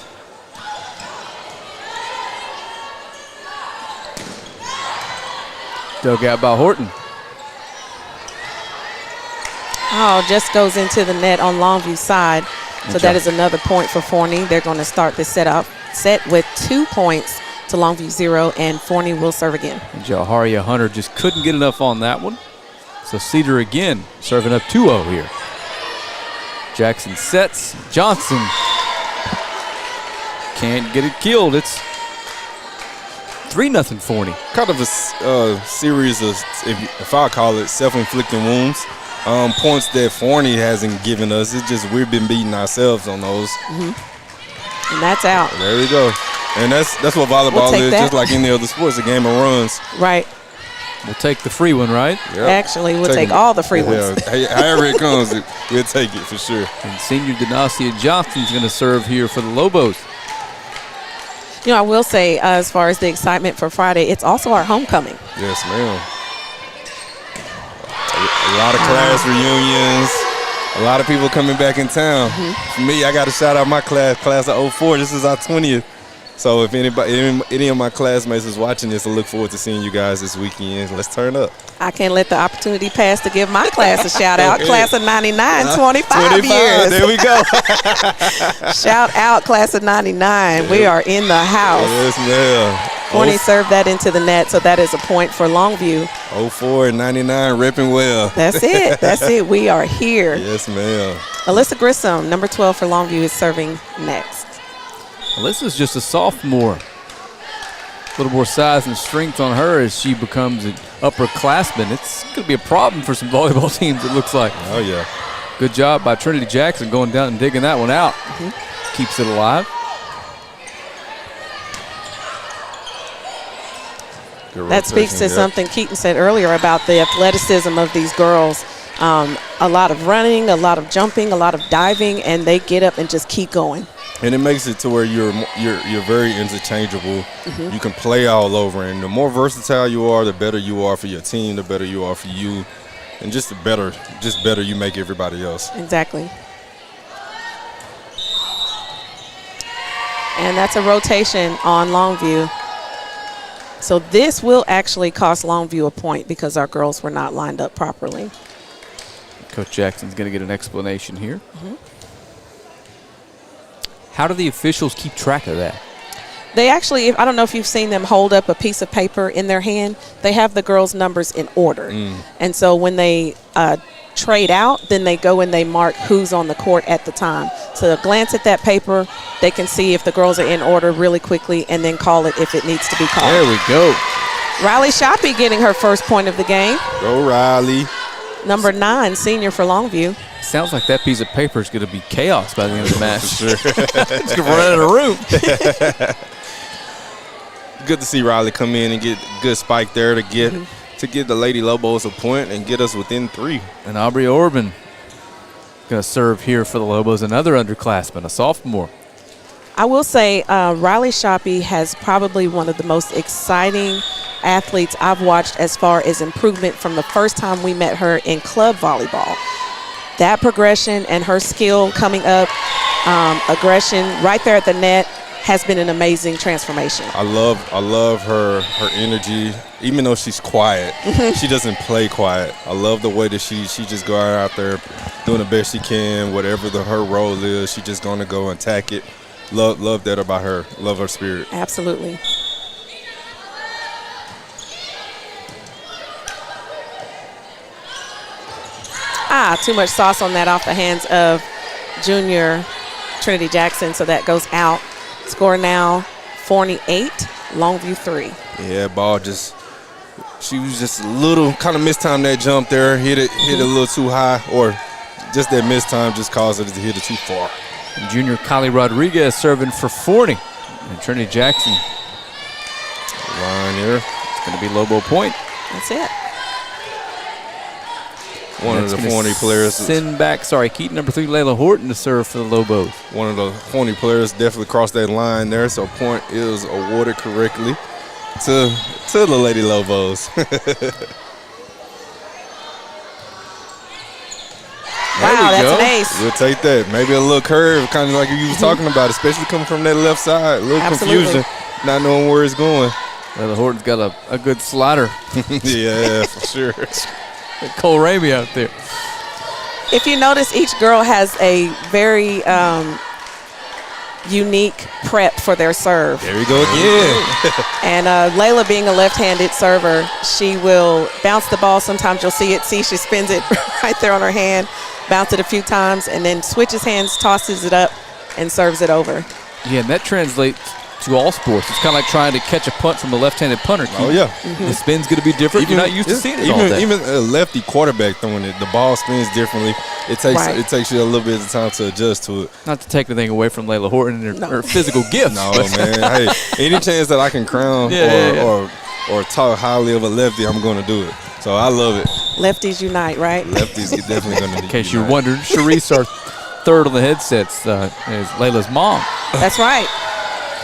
Dug out by Horton. Oh, just goes into the net on Longview's side. So that is another point for Forney. They're going to start this set with 2 points to Longview 0, and Forney will serve again. And Jaharia Hunter just couldn't get enough on that one. So Cedar again serving up 2-0 here. Jackson sets. Johnson can't get it killed. It's 3-0 Forney. Kind of a series of, if I call it, self-inflicting wounds. Points that Forney hasn't given us. It's just we've been beating ourselves on those. And that's out. There we go. And that's what volleyball is, just like any other sports, a game of runs. Right. We'll take the free one, right? Yep. Actually, we'll take all the free ones. However it comes, we'll take it for sure. And senior Denasia Johnson's going to serve here for the Lobos. You know, I will say, as far as the excitement for Friday, it's also our homecoming. Yes, ma'am. A lot of class reunions. A lot of people coming back in town. For me, I got to shout out my class of 04. This is our 20th. So if any of my classmates is watching this, I look forward to seeing you guys this weekend. Let's turn up. I can't let the opportunity pass to give my class a shout out. Class of 99, 25 years. There we go. Shout out, class of 99. We are in the house. Yes, ma'am. Forney served that into the net, so that is a point for Longview. 04 and 99, repping well. That's it. That's it. We are here. Yes, ma'am. Alyssa Grissom, number 12 for Longview, is serving next. Alyssa's just a sophomore. A little more size and strength on her as she becomes an upperclassman. It's going to be a problem for some volleyball teams, it looks like. Oh, yeah. Good job by Trinity Jackson going down and digging that one out. Keeps it alive. That speaks to something Keaton said earlier about the athleticism of these girls. A lot of running, a lot of jumping, a lot of diving, and they get up and just keep going. And it makes it to where you're very interchangeable. You can play all over, and the more versatile you are, the better you are for your team, the better you are for you, and just better you make everybody else. Exactly. And that's a rotation on Longview. So this will actually cost Longview a point because our girls were not lined up properly. Coach Jackson's going to get an explanation here. How do the officials keep track of that? They actually, I don't know if you've seen them hold up a piece of paper in their hand. They have the girls' numbers in order. And so when they trade out, then they go and they mark who's on the court at the time. So they'll glance at that paper. They can see if the girls are in order really quickly and then call it if it needs to be called. There we go. Riley Shoppy getting her first point of the game. Go Riley. Number 9, senior for Longview. Sounds like that piece of paper is going to be chaos by the end of the match. It's going to run out of the room. Good to see Riley come in and get a good spike there to get the Lady Lobos a point and get us within 3. And Aubrey Orban going to serve here for the Lobos, another underclassman, a sophomore. I will say Riley Shoppy has probably one of the most exciting athletes I've watched as far as improvement from the first time we met her in club volleyball. That progression and her skill coming up, aggression right there at the net has been an amazing transformation. I love her energy. Even though she's quiet, she doesn't play quiet. I love the way that she just go out there doing the best she can, whatever her role is. She just going to go and attack it. Love that about her. Love her spirit. Absolutely. Too much sauce on that off the hands of junior Trinity Jackson, so that goes out. Score now, Forney 8, Longview 3. Yeah, ball she was just a little, kind of mistimed that jump there, hit it a little too high, or just that mistime just caused it to hit it too far. And junior Kylie Rodriguez serving for Forney. And Trinity Jackson. Line here. It's going to be Lobo point. That's it. One of the Forney players. Send back, Keaton number 3, Layla Horton to serve for the Lobos. One of the Forney players definitely crossed that line there, so point is awarded correctly to the Lady Lobos. Wow, that's an ace. We'll take that. Maybe a little curve, kind of like you was talking about, especially coming from that left side. A little confusion, not knowing where it's going. Layla Horton's got a good slider. Yeah, for sure. Cole Ramey out there. If you notice, each girl has a very unique prep for their serve. There we go again. And Layla, being a left-handed server, she will bounce the ball. Sometimes you'll see she spins it right there on her hand, bounce it a few times, and then switches hands, tosses it up, and serves it over. Yeah, and that translates to all sports. It's kind of like trying to catch a punt from a left-handed punter. Oh, yeah. The spin's going to be different. You're not used to seeing it all day. Even a lefty quarterback throwing it, the ball spins differently. It takes you a little bit of time to adjust to it. Not to take anything away from Layla Horton and her physical gifts. No, man. Hey, any chance that I can crown or talk highly of a lefty, I'm going to do it. So I love it. Lefties unite, right? Lefties definitely going to. In case you're wondering, Sharice, our third on the headsets, is Layla's mom. That's right.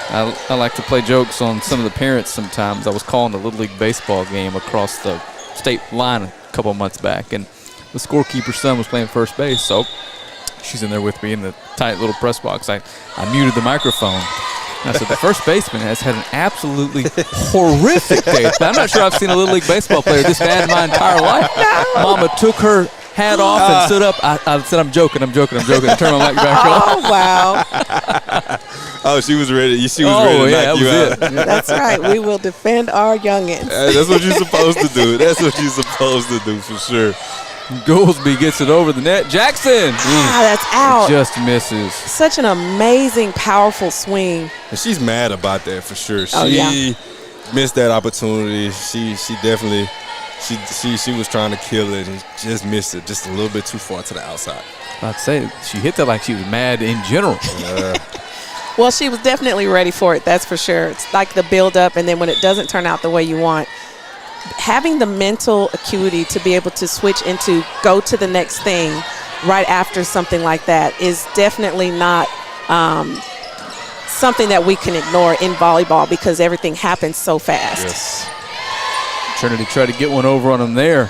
I like to play jokes on some of the parents sometimes. I was calling a Little League baseball game across the state line a couple of months back, and the scorekeeper's son was playing first base, so she's in there with me in the tight little press box. I muted the microphone. And I said, the first baseman has had an absolutely horrific day. I'm not sure I've seen a Little League baseball player this bad in my entire life. Mama took her hat off and stood up. I said, I'm joking. I turned my mic back on. Oh, wow. Oh, she was ready. She was ready to knock you out. That's right. We will defend our youngins. That's what you're supposed to do. That's what you're supposed to do for sure. Goolsby gets it over the net. Jackson. That's out. Just misses. Such an amazing, powerful swing. And she's mad about that for sure. Oh, she missed that opportunity. She definitely she was trying to kill it and just missed it just a little bit too far to the outside. I'd say she hit that like she was mad in general. Well, she was definitely ready for it, that's for sure. It's like the build-up, and then when it doesn't turn out the way you want, having the mental acuity to be able to switch into go to the next thing right after something like that is definitely not something that we can ignore in volleyball because everything happens so fast. Yes. Trinity tried to get one over on him there.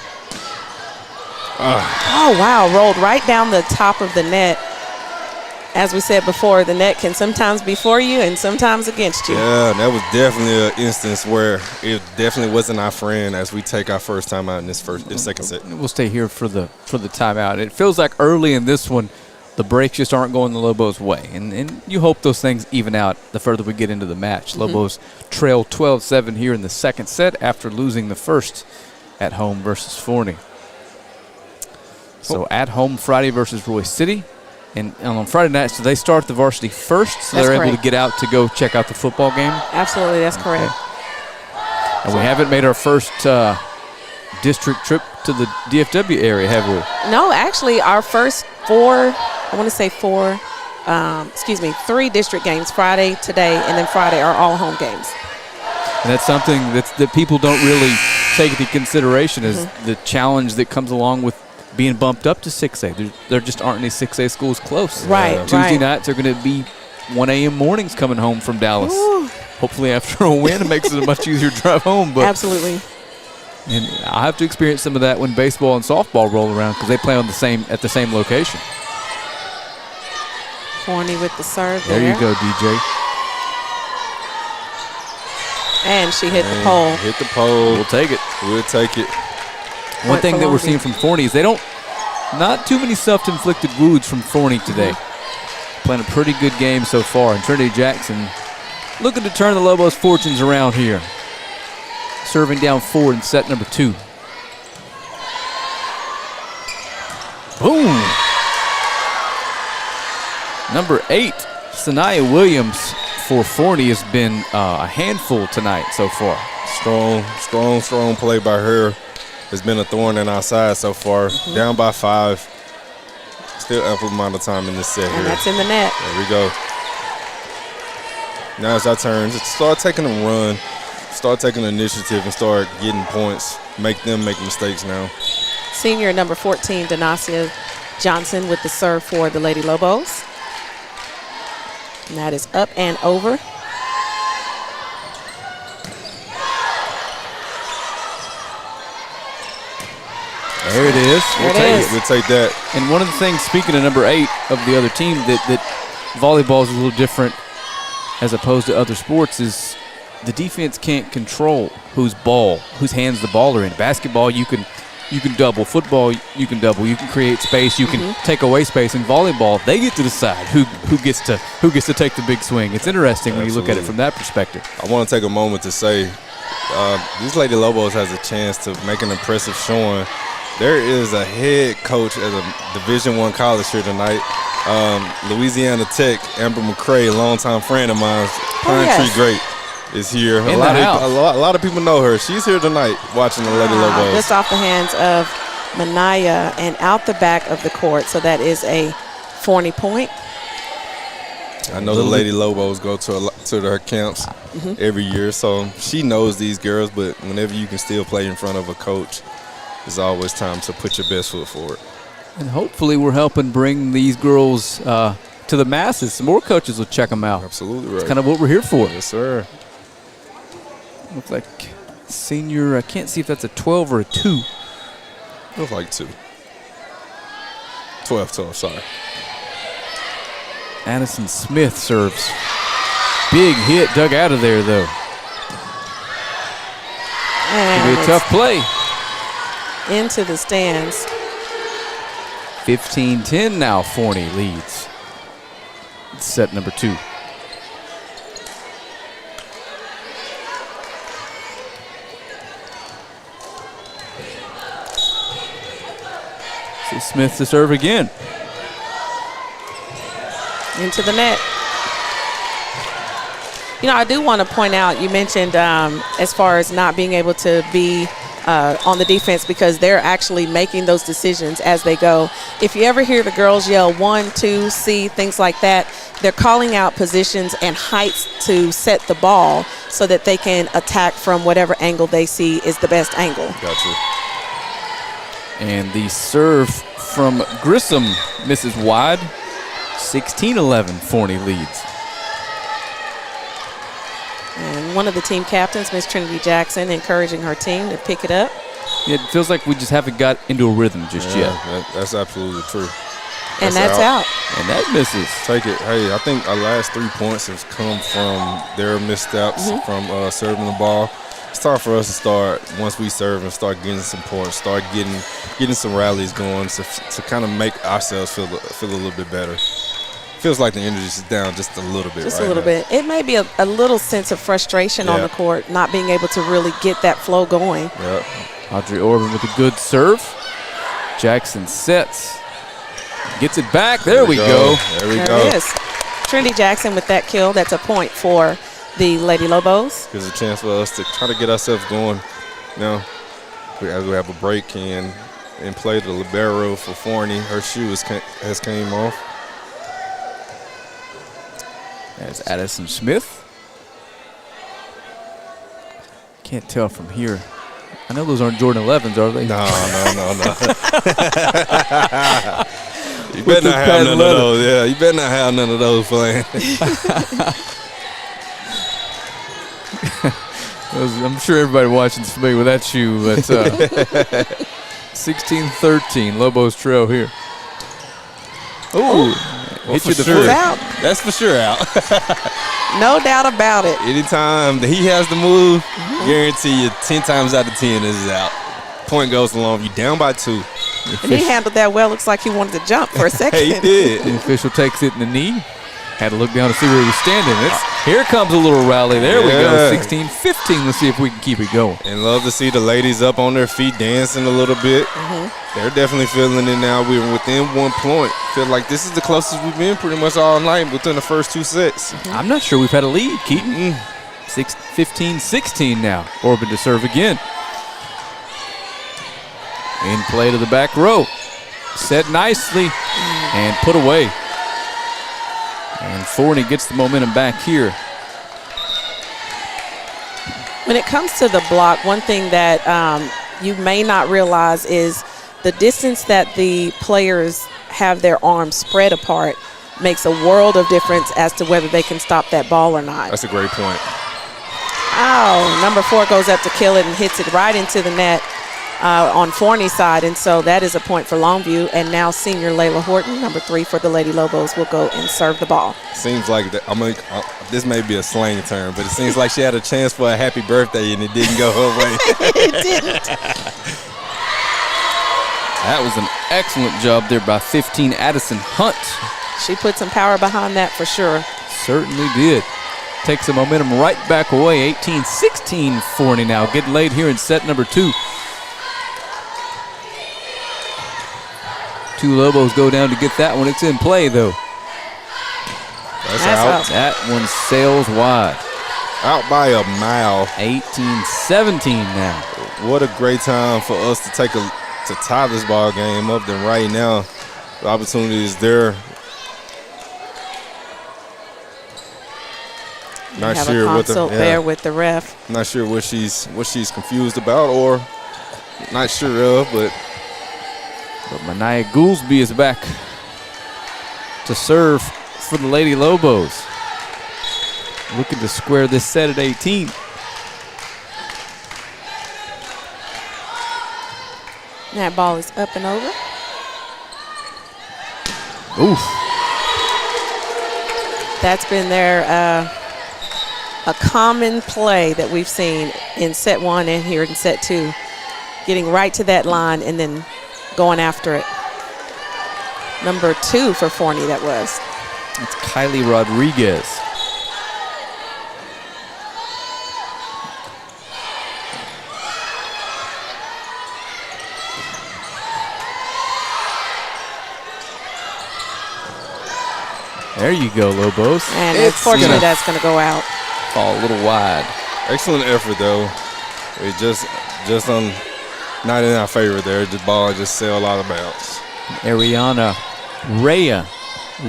Oh, wow, rolled right down the top of the net. as we said before, the net can sometimes be for you and sometimes against you. Yeah, that was definitely an instance where it definitely wasn't our friend as we take our first time out in this second set. We'll stay here for the timeout. It feels like early in this one, the breaks just aren't going the Lobos' way. And you hope those things even out the further we get into the match. Lobos trail 12-7 here in the second set after losing the first at home versus Forney. So at home Friday versus Roy City. And on Friday night, so they start the varsity first, so That's they're able correct. to get out to go check out the football game. Absolutely, that's correct. And we haven't made our first district trip to the DFW area, have we? No, actually, our first three district games, Friday, today, and then Friday, are all home games. And that's something that people don't really take into consideration is the challenge that comes along with being bumped up to 6A. There just aren't any 6A schools close. Right, Tuesday nights are going to be 1 a.m. mornings coming home from Dallas. Ooh. Hopefully after a win, it makes it a much easier drive home. But Absolutely. And I have to experience some of that when baseball and softball roll around because they play at the same location. Forney with the serve There you go, DJ. And she hit the pole. Hit the pole. We'll take it. We'll take it. One thing that we're seeing from Forney is not too many self-inflicted wounds from Forney today. Playing a pretty good game so far. And Trinity Jackson looking to turn the Lobos' fortunes around here. Serving down 4 in set number 2. Boom! Number 8, Sanaya Williams for Forney has been a handful tonight so far. Strong play by her. Has been a thorn in our side so far. Down by 5. Still ample amount of time in this set here. And that's in the net. There we go. Now it's our turn to start taking a run, start taking initiative, and start getting points. Make them make mistakes now. Senior number 14, Denasia Johnson with the serve for the Lady Lobos. And that is up and over. There it is. We'll take that. And one of the things, speaking of number 8 of the other team, that volleyball is a little different as opposed to other sports is the defense can't control whose hands the ball are in. Basketball, you can double. Football, you can double. You can create space. You can take away space. In volleyball, they get to decide who gets to take the big swing. It's interesting when you look at it from that perspective. I want to take a moment to say this Lady Lobos has a chance to make an impressive showing. There is a head coach at a Division I college here tonight. Louisiana Tech, Amber McCray, a longtime friend of mine, Pine Tree Great, is here. A lot of people know her. She's here tonight watching the Lady Lobos. Just off the hands of Manaya and out the back of the court. So that is a Forney point. I know the Lady Lobos go to their camps every year, so she knows these girls, but whenever you can still play in front of a coach, it's always time to put your best foot forward. And hopefully we're helping bring these girls to the masses. Some more coaches will check them out. Absolutely right. That's kind of what we're here for. Yes, sir. Looks like senior, I can't see if that's a 12 or a 2. Looks like 2. 12, sorry. Addison Smith serves. Big hit, dug out of there, though. And it'll be a tough play. Into the stands. 15-10 now, Forney leads. Set number 2. So Smith to serve again. Into the net. You know, I do want to point out, you mentioned as far as not being able to be on the defense because they're actually making those decisions as they go. If you ever hear the girls yell 1, 2, C, things like that, they're calling out positions and heights to set the ball so that they can attack from whatever angle they see is the best angle. Gotcha. And the serve from Grissom misses wide. 16-11, Forney leads. And one of the team captains, Miss Trinity Jackson, encouraging her team to pick it up. It feels like we just haven't got into a rhythm just yet. That's absolutely true. And that's out. And that misses. Take it. Hey, I think our last 3 points have come from their missteps from serving the ball. It's time for us to start, once we serve, and start getting some points, start getting some rallies going to kind of make ourselves feel a little bit better. Feels like the energy is down just a little bit. Just a little bit. It may be a little sense of frustration on the court, not being able to really get that flow going. Yep. Audrey Orban with a good serve. Jackson sets. Gets it back. There we go. There we There go. it is. Trinity Jackson with that kill. That's a point for the Lady Lobos. Gives a chance for us to try to get ourselves going. Now, as we have a break and play the libero for Forney. Her shoe has came off. There's Addison Smith. Can't tell from here. I know those aren't Jordan 11s, are they? No. You better not have none of those. Yeah, you better not have none of those playing. I'm sure everybody watching is familiar with that shoe. But 16-13, Lobos trail here. Hit you the foot. Out. That's for sure out. No doubt about it. Anytime that he has to move, guarantee you 10 times out of 10 this is out. Point goes to Longview, down by 2. And he handled that well. Looks like he wanted to jump for a second. He did. The official takes it in the knee. Had to look down to see where he was standing. Here comes a little rally. There we go. 16-15. Let's see if we can keep it going. And love to see the ladies up on their feet dancing a little bit. They're definitely feeling it now. We're within 1 point. Feel like this is the closest we've been pretty much all night within the first 2 sets. I'm not sure we've had a lead, Keaton. 15-16 now. Orban to serve again. In play to the back row. Set nicely and put away. And Forney gets the momentum back here. When it comes to the block, one thing that you may not realize is the distance that the players have their arms spread apart makes a world of difference as to whether they can stop that ball or not. That's a great point. Oh, number 4 goes up to kill it and hits it right into the net on Forney's side. And so that is a point for Longview. And now senior Layla Horton, number 3 for the Lady Lobos, will go and serve the ball. Seems like this may be a slang term, but it seems like she had a chance for a happy birthday and it didn't go her way. It didn't. That was an excellent job there by 15, Addison Hunt. She put some power behind that for sure. Certainly did. Takes the momentum right back away. 18-16 Forney now. Getting laid here in set number 2. 2 Lobos go down to get that one. It's in play, though. That's out. That one sails wide. Out by a mile. 18-17 now. What a great time for us to tie this ball game up. Then right now, the opportunity is there. Not have sure a what consult there with the ref. Not sure what she's confused about or not sure of, but Mania Goolsby is back to serve for the Lady Lobos. Looking to square this set at 18. That ball is up and over. Oof. That's been a common play that we've seen in set 1 and here in set 2. Getting right to that line and then going after it. Number 2 for Forney, that was. It's Kylie Rodriguez. There you go, Lobos. And unfortunately, that's going to go out. Fall a little wide. Excellent effort, though. It just not in our favor there. The ball just sailed out of bounds. Ariana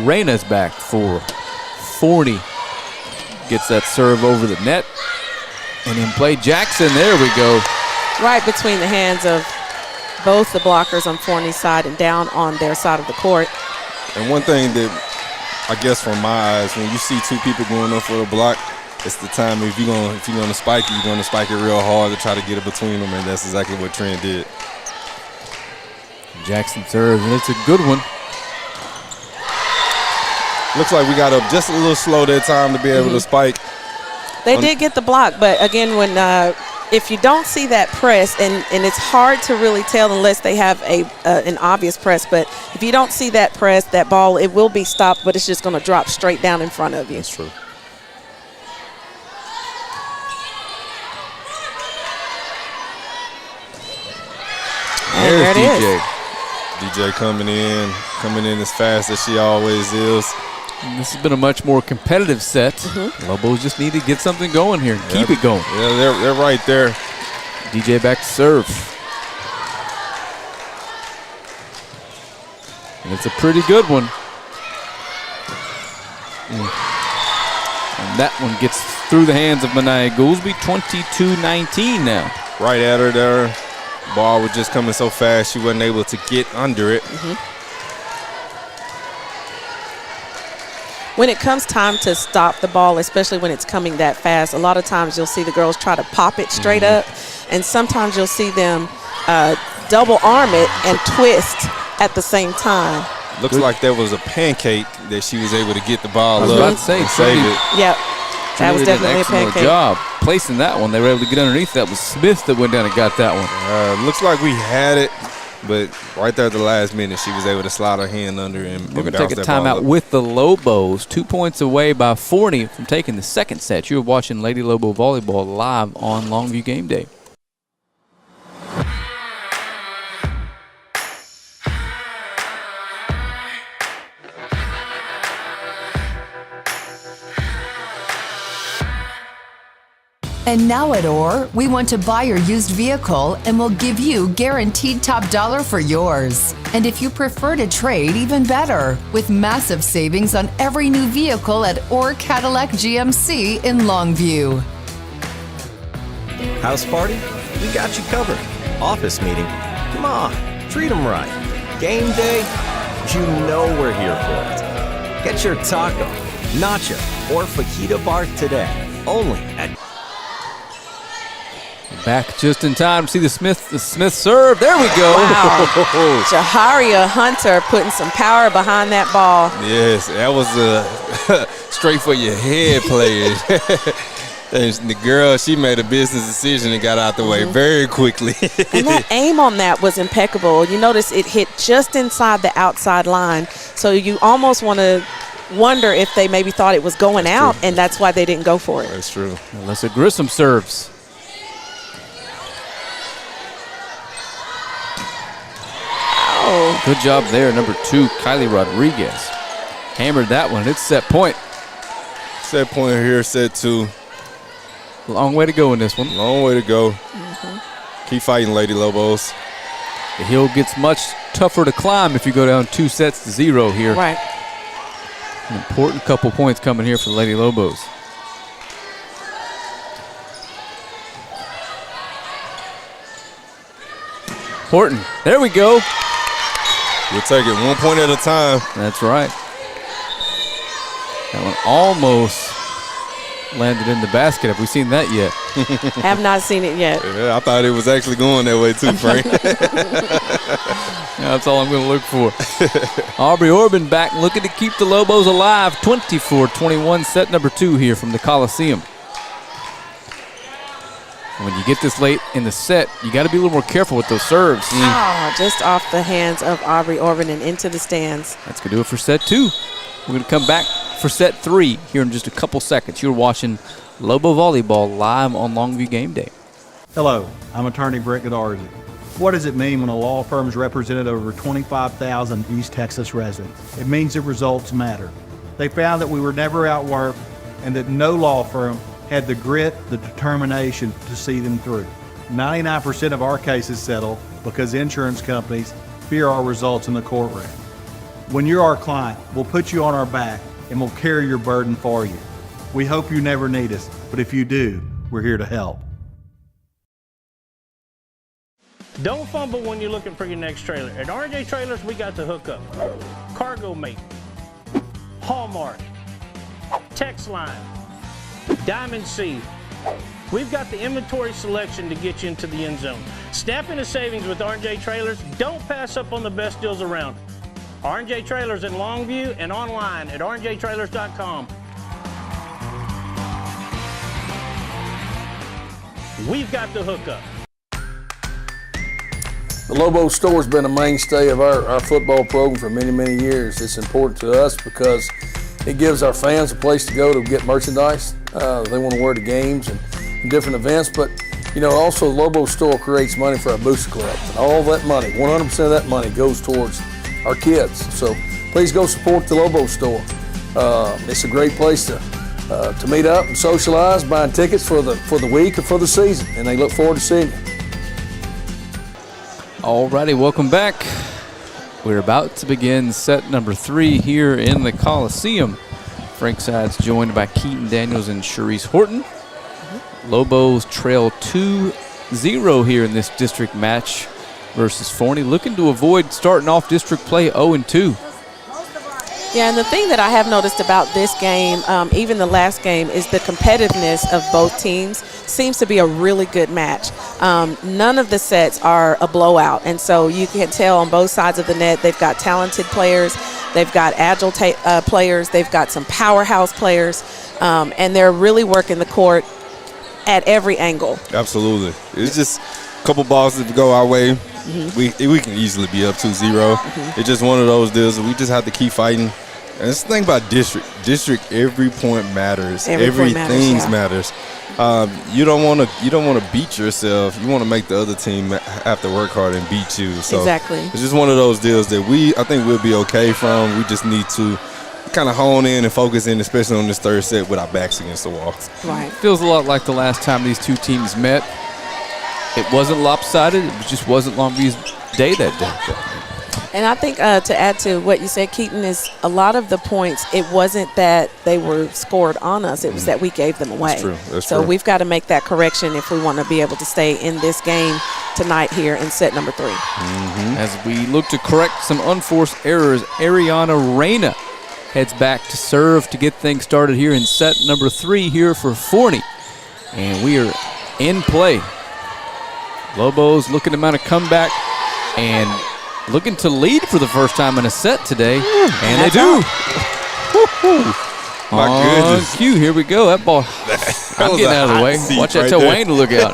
Reyna's back for Forney. Gets that serve over the net. And in play, Jackson. There we go. Right between the hands of both the blockers on Forney's side and down on their side of the court. And one thing that I guess from my eyes, when you see 2 people going up for a block, it's the time if you're gonna spike it, you're gonna spike it real hard to try to get it between them, and that's exactly what Trent did. Jackson serves, and it's a good one. Looks like we got up just a little slow that time to be able to spike. They did get the block, but again, when if you don't see that press, and it's hard to really tell unless they have an obvious press, but if you don't see that press, that ball, it will be stopped, but it's just going to drop straight down in front of you. That's true. There's DJ. DJ coming in as fast as she always is. And this has been a much more competitive set. Lobos just need to get something going here. Keep it going. Yeah, they're right there. DJ back to serve. And it's a pretty good one. And that one gets through the hands of Mania Goolsby. 22-19 now. Right at her there. Ball was just coming so fast she wasn't able to get under it. When it comes time to stop the ball, especially when it's coming that fast, a lot of times you'll see the girls try to pop it straight up, and sometimes you'll see them double arm it and twist at the same time. Looks like there was a pancake that she was able to get the ball I was up about to say, and save it. Yep, that was definitely a excellent pancake. job placing that one. They were able to get underneath. That was Smith that went down and got that one. Looks like we had it, but right there at the last minute, she was able to slide her hand under and We're going to bounce take a that ball timeout up. with the Lobos. 2 points away by Forney from taking the second set. You're watching Lady Lobo Volleyball live on Longview Game Day. And now at OR, we want to buy your used vehicle and we'll give you guaranteed top dollar for yours. And if you prefer to trade, even better, with massive savings on every new vehicle at OR Cadillac GMC in Longview. House party? We got you covered. Office meeting? Come on, treat them right. Game day? You know we're here for it. Get your taco, nacho, or fajita bar today. Only at Back just in time to see the Smith serve. There we go. Wow. Jaharia Hunter putting some power behind that ball. Yes, that was a straight for your head play. And the girl, she made a business decision and got out the way very quickly. And that aim on that was impeccable. You notice it hit just inside the outside line. So you almost want to wonder if they maybe thought it was going out, and that's why they didn't go for it. That's true. Alyssa Grissom serves. Oh. Good job there, number 2, Kylie Rodriguez. Hammered that one. It's set point. Set point here, set 2. Long way to go in this one. Long way to go. Keep fighting, Lady Lobos. The hill gets much tougher to climb if you go down 2-0 here. Right. An important couple points coming here for the Lady Lobos. Horton, there we go. We'll take it 1 point at a time. That's right. That one almost landed in the basket. Have we seen that yet? Have not seen it yet. Yeah, I thought it was actually going that way too, Frank. Yeah, that's all I'm going to look for. Aubrey Orban back looking to keep the Lobos alive. 24-21, set number 2 here from the Coliseum. When you get this late in the set, you got to be a little more careful with those serves. Oh, just off the hands of Aubrey Orban and into the stands. That's going to do it for set 2. We're going to come back for set 3 here in just a couple seconds. You're watching Lobo Volleyball live on Longview Game Day. Hello, I'm attorney Brett Godarzi. What does it mean when a law firm's represented over 25,000 East Texas residents? It means that results matter. They found that we were never outworked and that no law firm had the grit, the determination to see them through. 99% of our cases settle because insurance companies fear our results in the courtroom. When you're our client, we'll put you on our back and we'll carry your burden for you. We hope you never need us, but if you do, we're here to help. Don't fumble when you're looking for your next trailer. At RJ Trailers, we got the hookup. Cargo Mate, Hallmark, Text Line, Diamond C. We've got the inventory selection to get you into the end zone. Snap into savings with RJ Trailers. Don't pass up on the best deals around. R&J Trailers in Longview and online at rnjtrailers.com. We've got the hookup. The Lobo store has been a mainstay of our football program for many, many years. It's important to us because it gives our fans a place to go to get merchandise. They want to wear to games and different events, but also the Lobo store creates money for our Booster Club. And all that money, 100% of that money goes towards our kids. So please go support the Lobo store. It's a great place to meet up and socialize, buying tickets for the week or for the season, and they look forward to seeing you. Alrighty, welcome back. We're about to begin set number 3 here in the Coliseum. Frank Sides joined by Keaton Daniels and Sharice Horton. Lobos trail 2-0 here in this district match versus Forney, looking to avoid starting off district play 0-2. Yeah, and the thing that I have noticed about this game, even the last game, is the competitiveness of both teams seems to be a really good match. None of the sets are a blowout, and so you can tell on both sides of the net they've got talented players, they've got agile players, they've got some powerhouse players, and they're really working the court at every angle. Absolutely. It's just a couple balls that go our way. We can easily be up 2-0. It's just one of those deals that we just have to keep fighting. And it's the thing about district, every point matters. Everything matters. You don't want to beat yourself. You want to make the other team have to work hard and beat you. So exactly. It's just one of those deals that I think we'll be okay from. We just need to kind of hone in and focus in, especially on this third set with our backs against the wall. Right. Feels a lot like the last time these two teams met. It wasn't lopsided. It just wasn't Longview's day that day. And I think to add to what you said, Keaton, is a lot of the points, it wasn't that they were scored on us. It was that we gave them away. That's true. That's so true. We've got to make that correction if we want to be able to stay in this game tonight here in set number 3. As we look to correct some unforced errors, Ariana Reyna heads back to serve to get things started here in set number 3 here for Forney. And we are in play. Lobos looking to mount a comeback and looking to lead for the first time in a set today. And they do. My goodness. Cue, here we go. That ball, I'm getting out of the way. Watch that, tell Wayne to look out.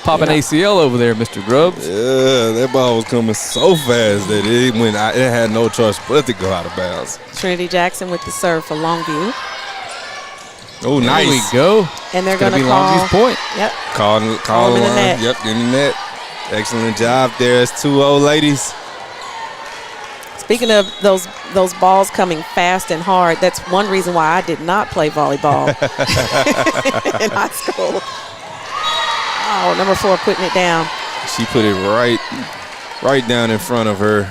Popping ACL over there, Mr. Grubbs. Yeah, that ball was coming so fast that it had no choice but to go out of bounds. Trinity Jackson with the serve for Longview. Oh, nice. There we go. And they're going to be call. Longview's point. Yep. Call in the line. net. Yep, in the net. Excellent job there. It's 2-0, ladies. Speaking of those balls coming fast and hard, that's one reason why I did not play volleyball in high school. Oh, number 4 putting it down. She put it right down in front of her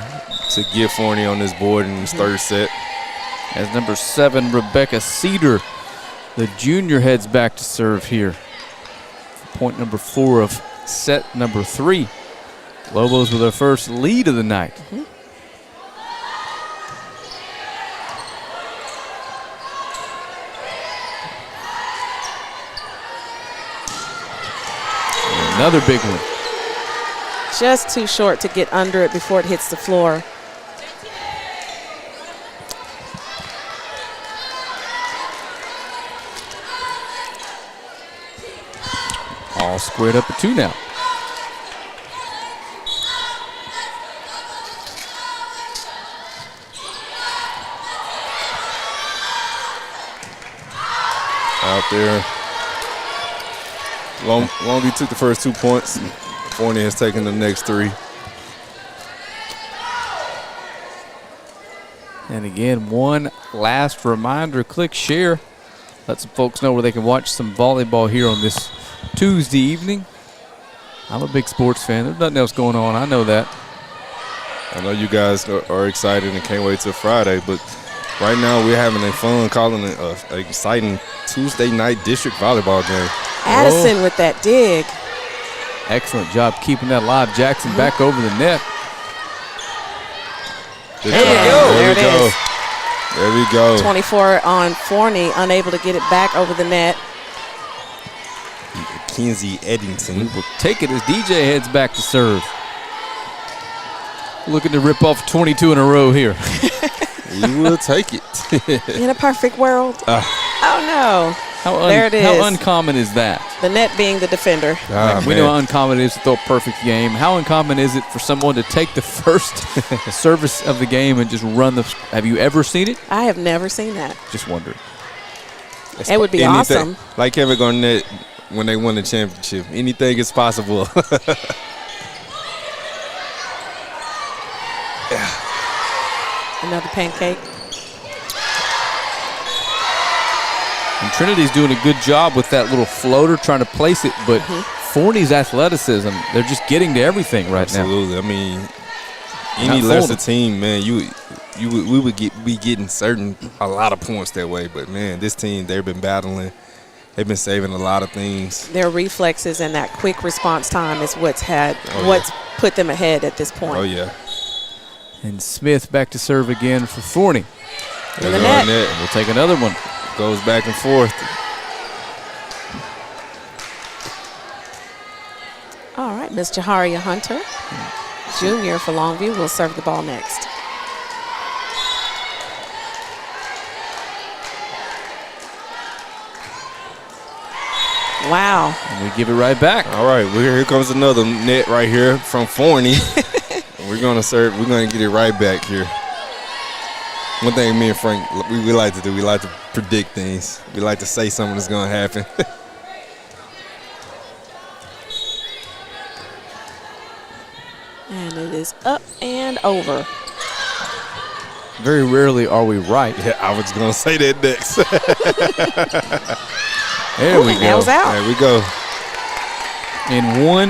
to get Forney on this board in this third set. As number 7, Rebecca Cedar, the junior, heads back to serve here. Point number 4 of set number 3. Lobos with their first lead of the night. Another big one. Just too short to get under it before it hits the floor. All squared up at 2 now. Out there. Longview took the first 2 points. Forney has taken the next 3. And again, one last reminder, click share. Let some folks know where they can watch some volleyball here on this Tuesday evening. I'm a big sports fan. There's nothing else going on. I know that. I know you guys are excited and can't wait till Friday, but right now we're having a fun calling it an exciting Tuesday night district volleyball game. Addison with that dig. Excellent job keeping that alive. Jackson back over the net. Good There job. you go. There There we it go. is. There we go. 24 on Forney, unable to get it back over the net. Kinsey Eddington will take it as DJ heads back to serve. Looking to rip off 22 in a row here. We will take it. In a perfect world. Oh, no. There it is. How uncommon is that? The net being the defender. We know how uncommon it is to throw a perfect game. How uncommon is it for someone to take the first service of the game and just run the – have you ever seen it? I have never seen that. Just wondered. It would be awesome. Like Kevin Garnett when they won the championship. Anything is possible. Another pancake. And Trinity's doing a good job with that little floater trying to place it, but Forney's athleticism, they're just getting to everything right now. Absolutely. I mean, any lesser team, man, we would be getting a lot of points that way. But, man, this team, they've been battling. They've been saving a lot of things. Their reflexes and that quick response time is what's put them ahead at this point. Oh, yeah. And Smith back to serve again for Forney. In the net. We'll take another one. Goes back and forth. All right, Miss Jaharia Hunter, junior for Longview, will serve the ball next. Wow. And we give it right back. All right, here comes another net right here from Forney. We're going to get it right back here. One thing me and Frank, we like to do, we like to predict things. We like to say something that's going to happen. And it is up and over. Very rarely are we right. Yeah, I was going to say that next. There we go. That was out. There we go.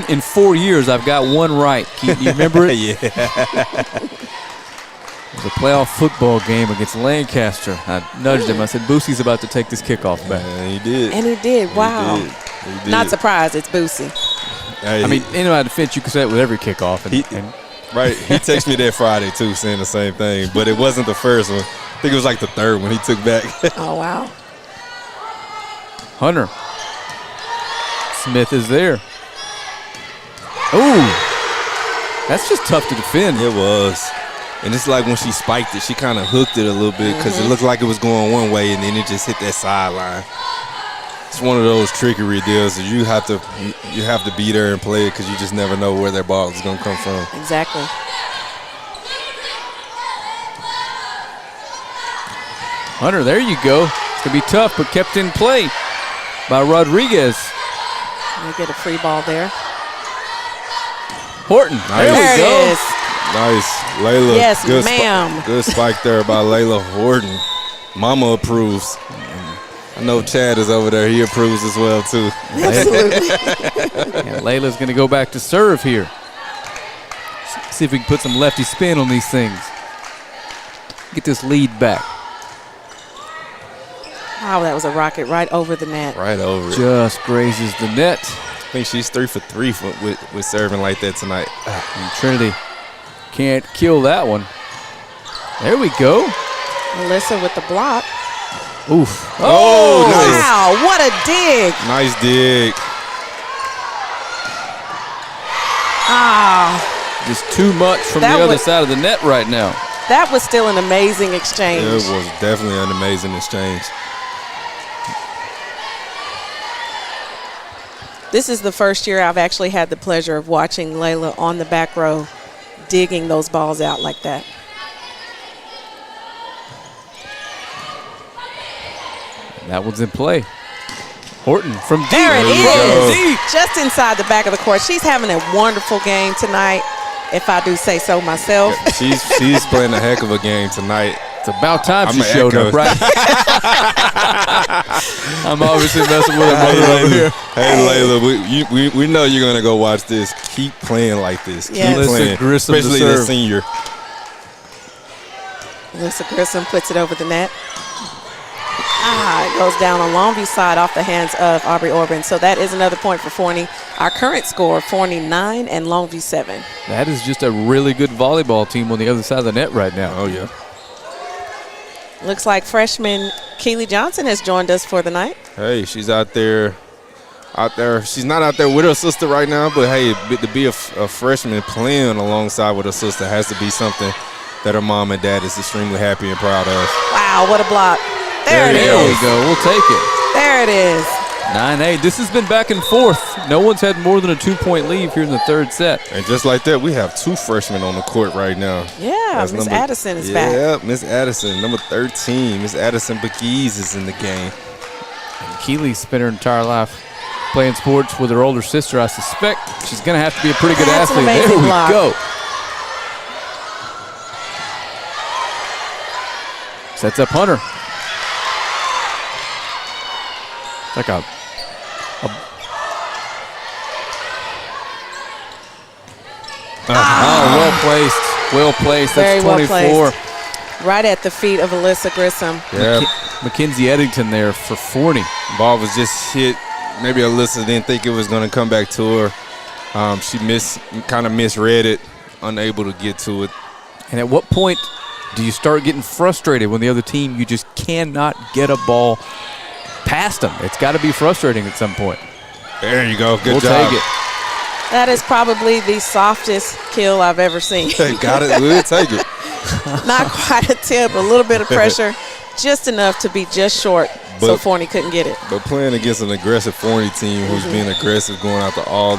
In 4 years, I've got one right. You remember it? Yeah. It was a playoff football game against Lancaster. I nudged him. I said, Boosie's about to take this kickoff back. And he did. And he did. Wow. He did. Not surprised. It's Boosie. Hey, I mean, in my defense, you could say it with every kickoff. Right. He texted me that Friday, too, saying the same thing. But it wasn't the first one. I think it was like the third one he took back. Oh, wow. Hunter. Smith is there. Ooh. That's just tough to defend. It was. And it's like when she spiked it, she kind of hooked it a little bit because it looked like it was going one way, and then it just hit that sideline. It's one of those trickery deals that you have to be there and play it because you just never know where that ball is going to come from. Exactly. Hunter, there you go. It's going to be tough, but kept in play by Rodriguez. They get a free ball there. Horton. Nice. There we go. It is. Nice. Layla. Yes, good ma'am. Good spike there by Layla Horton. Mama approves. I know Chad is over there. He approves as well, too. Absolutely. Yeah, Layla's going to go back to serve here. See if we can put some lefty spin on these things. Get this lead back. Wow, that was a rocket right over the net. Right over it. Just grazes the net. I think she's 3 for 3 with serving like that tonight. And Trinity can't kill that one. There we go. Melissa with the block. Oof. Oh, nice. Wow, what a dig. Nice dig. Ah. Just too much from That the other was- side of the net right now. That was still an amazing exchange. It was definitely an amazing exchange. This is the first year I've actually had the pleasure of watching Layla on the back row digging those balls out like that. That one's in play. Horton from deep. There it is. Deep. Just inside the back of the court. She's having a wonderful game tonight, if I do say so myself. She's playing a heck of a game tonight. It's about time I'm she an showed echo. up, right? I'm obviously messing with her mother over here. Hey, Layla, we know you're going to go watch this. Keep playing like this. Yes. Keep playing, Grissom to especially the serve. senior. Melissa Grissom puts it over the net. It goes down on Longview side off the hands of Aubrey Orban. So that is another point for Forney. Our current score, Forney 9 and Longview 7. That is just a really good volleyball team on the other side of the net right now. Oh, yeah. Looks like freshman Keely Johnson has joined us for the night. Hey, she's out there out there. She's not out there with her sister right now, but hey, to be a freshman playing alongside with her sister has to be something that her mom and dad is extremely happy and proud of. Wow, what a block. There it is. There we go. We'll take it. There it is. 9-8. This has been back and forth. No one's had more than a 2-point lead here in the third set. And just like that, we have 2 freshmen on the court right now. Yeah, Miss Addison is back. Yeah, Miss Addison, number 13. Miss Addison Baguise is in the game. And Keely spent her entire life playing sports with her older sister. I suspect she's going to have to be a pretty good That's an athlete. amazing There we block. go. Sets up Hunter. Like a well placed. Well placed. Very That's well 24. placed. Right at the feet of Alyssa Grissom. Yeah. Mackenzie Eddington there for Forney. Ball was just hit. Maybe Alyssa didn't think it was going to come back to her. She kind of misread it, unable to get to it. And at what point do you start getting frustrated when the other team, you just cannot get a ball past them? It's got to be frustrating at some point. There you go. Good We'll job. take it. That is probably the softest kill I've ever seen. Got it. We'll take it. Not quite a tip, a little bit of pressure, just enough to be just short, so But- Forney couldn't get it. But playing against an aggressive Forney team who's being aggressive, going after all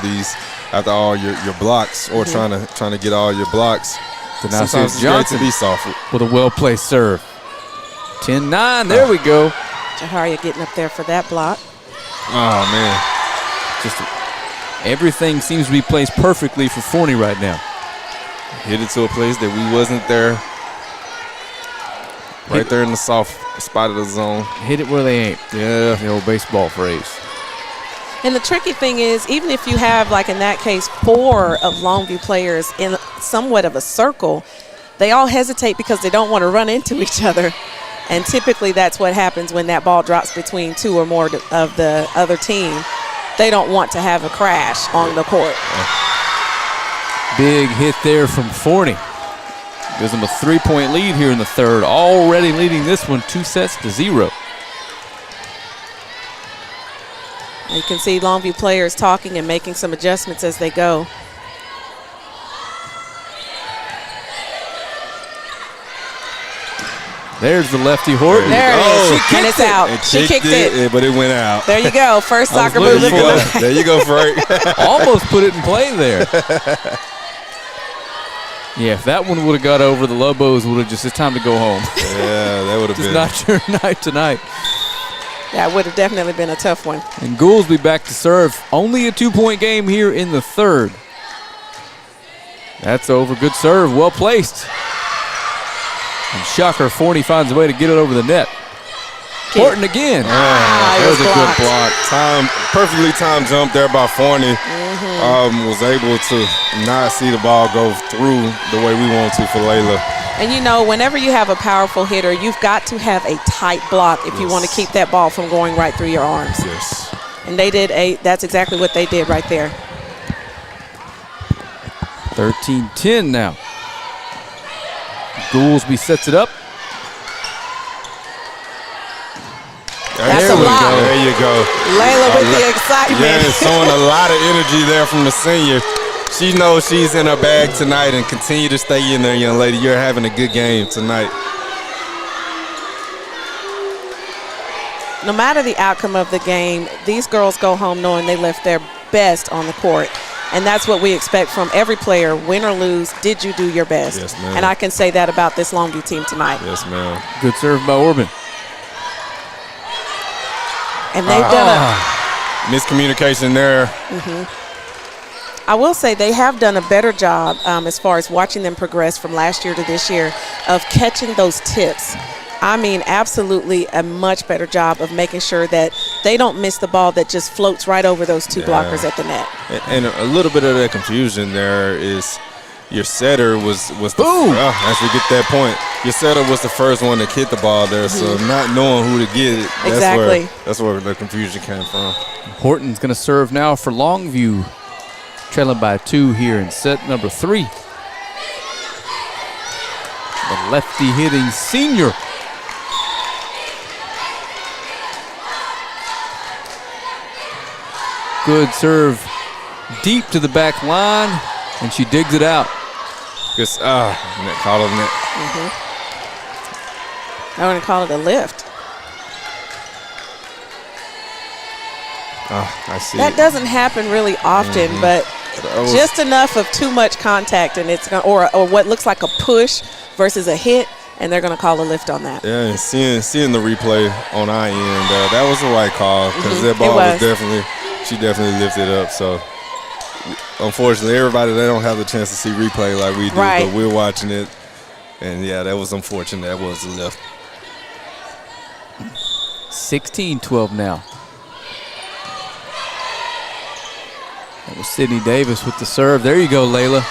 your blocks, or trying to get all your blocks. Sometimes it's great to be soft. With a well-placed serve. 10-9, there we go. Jaharia getting up there for that block. Oh, man. Just everything seems to be placed perfectly for Forney right now. Hit it to a place that we wasn't there. Right there in the soft spot of the zone. Hit it where they ain't. Yeah. The old baseball phrase. And the tricky thing is, even if you have, like in that case, 4 of Longview players in somewhat of a circle, they all hesitate because they don't want to run into each other. And typically that's what happens when that ball drops between 2 or more of the other team. They don't want to have a crash on the court. Big hit there from Forney. Gives them a 3-point lead here in the third. Already leading this one 2-0. You can see Longview players talking and making some adjustments as they go. There's the lefty Horton. There it is. And it's out. She kicked it. But it went out. There you go. First I was soccer move. looking of for the There you go, Frank. Almost put it in play there. Yeah, if that one would have got over, the Lobos would have just, it's time to go home. Yeah, that would have been. Just not your night tonight. That would have definitely been a tough one. And Goolsby back to serve. Only a 2-point game here in the third. That's over. Good serve. Well placed. And shocker, Forney finds a way to get it over the net. Horton again. That was a good block. Perfectly timed jump there by Forney. Was able to not see the ball go through the way we want to for Layla. And you know, whenever you have a powerful hitter, you've got to have a tight block if you want to keep that ball from going right through your arms. Yes. And that's exactly what they did right there. 13-10 now. Goolsby sets it up. That's there a we lot. go. There you go. Layla with the excitement. Yeah, showing a lot of energy there from the senior. She knows she's in her bag tonight, and continue to stay in there, young lady. You're having a good game tonight. No matter the outcome of the game, these girls go home knowing they left their best on the court. And that's what we expect from every player, win or lose. Did you do your best? Yes, ma'am. And I can say that about this Longview team tonight. Yes, ma'am. Good serve by Orban. And they've done miscommunication there. I will say they have done a better job as far as watching them progress from last year to this year of catching those tips. I mean, absolutely a much better job of making sure that they don't miss the ball that just floats right over those 2 blockers at the net. And a little bit of that confusion there is your setter was the as we get that point. Your setter was the first one to hit the ball there, so not knowing who to get it, that's where the confusion came from. Horton's going to serve now for Longview, trailing by 2 here in set number 3. The lefty hitting senior. Good serve deep to the back line, and she digs it out. Just net caught on net. I want to call it a lift. I see. That doesn't happen really often, but just enough of too much contact, and it's gonna, or what looks like a push versus a hit, and they're going to call a lift on that. Yeah, and seeing the replay on our end, that was the right call because that ball was she definitely lifted up. So unfortunately, everybody, they don't have the chance to see replay like we do, but we're watching it, and yeah, that was unfortunate. That was a lift. 16-12 now. That was Sydney Davis with the serve. There you go, Layla.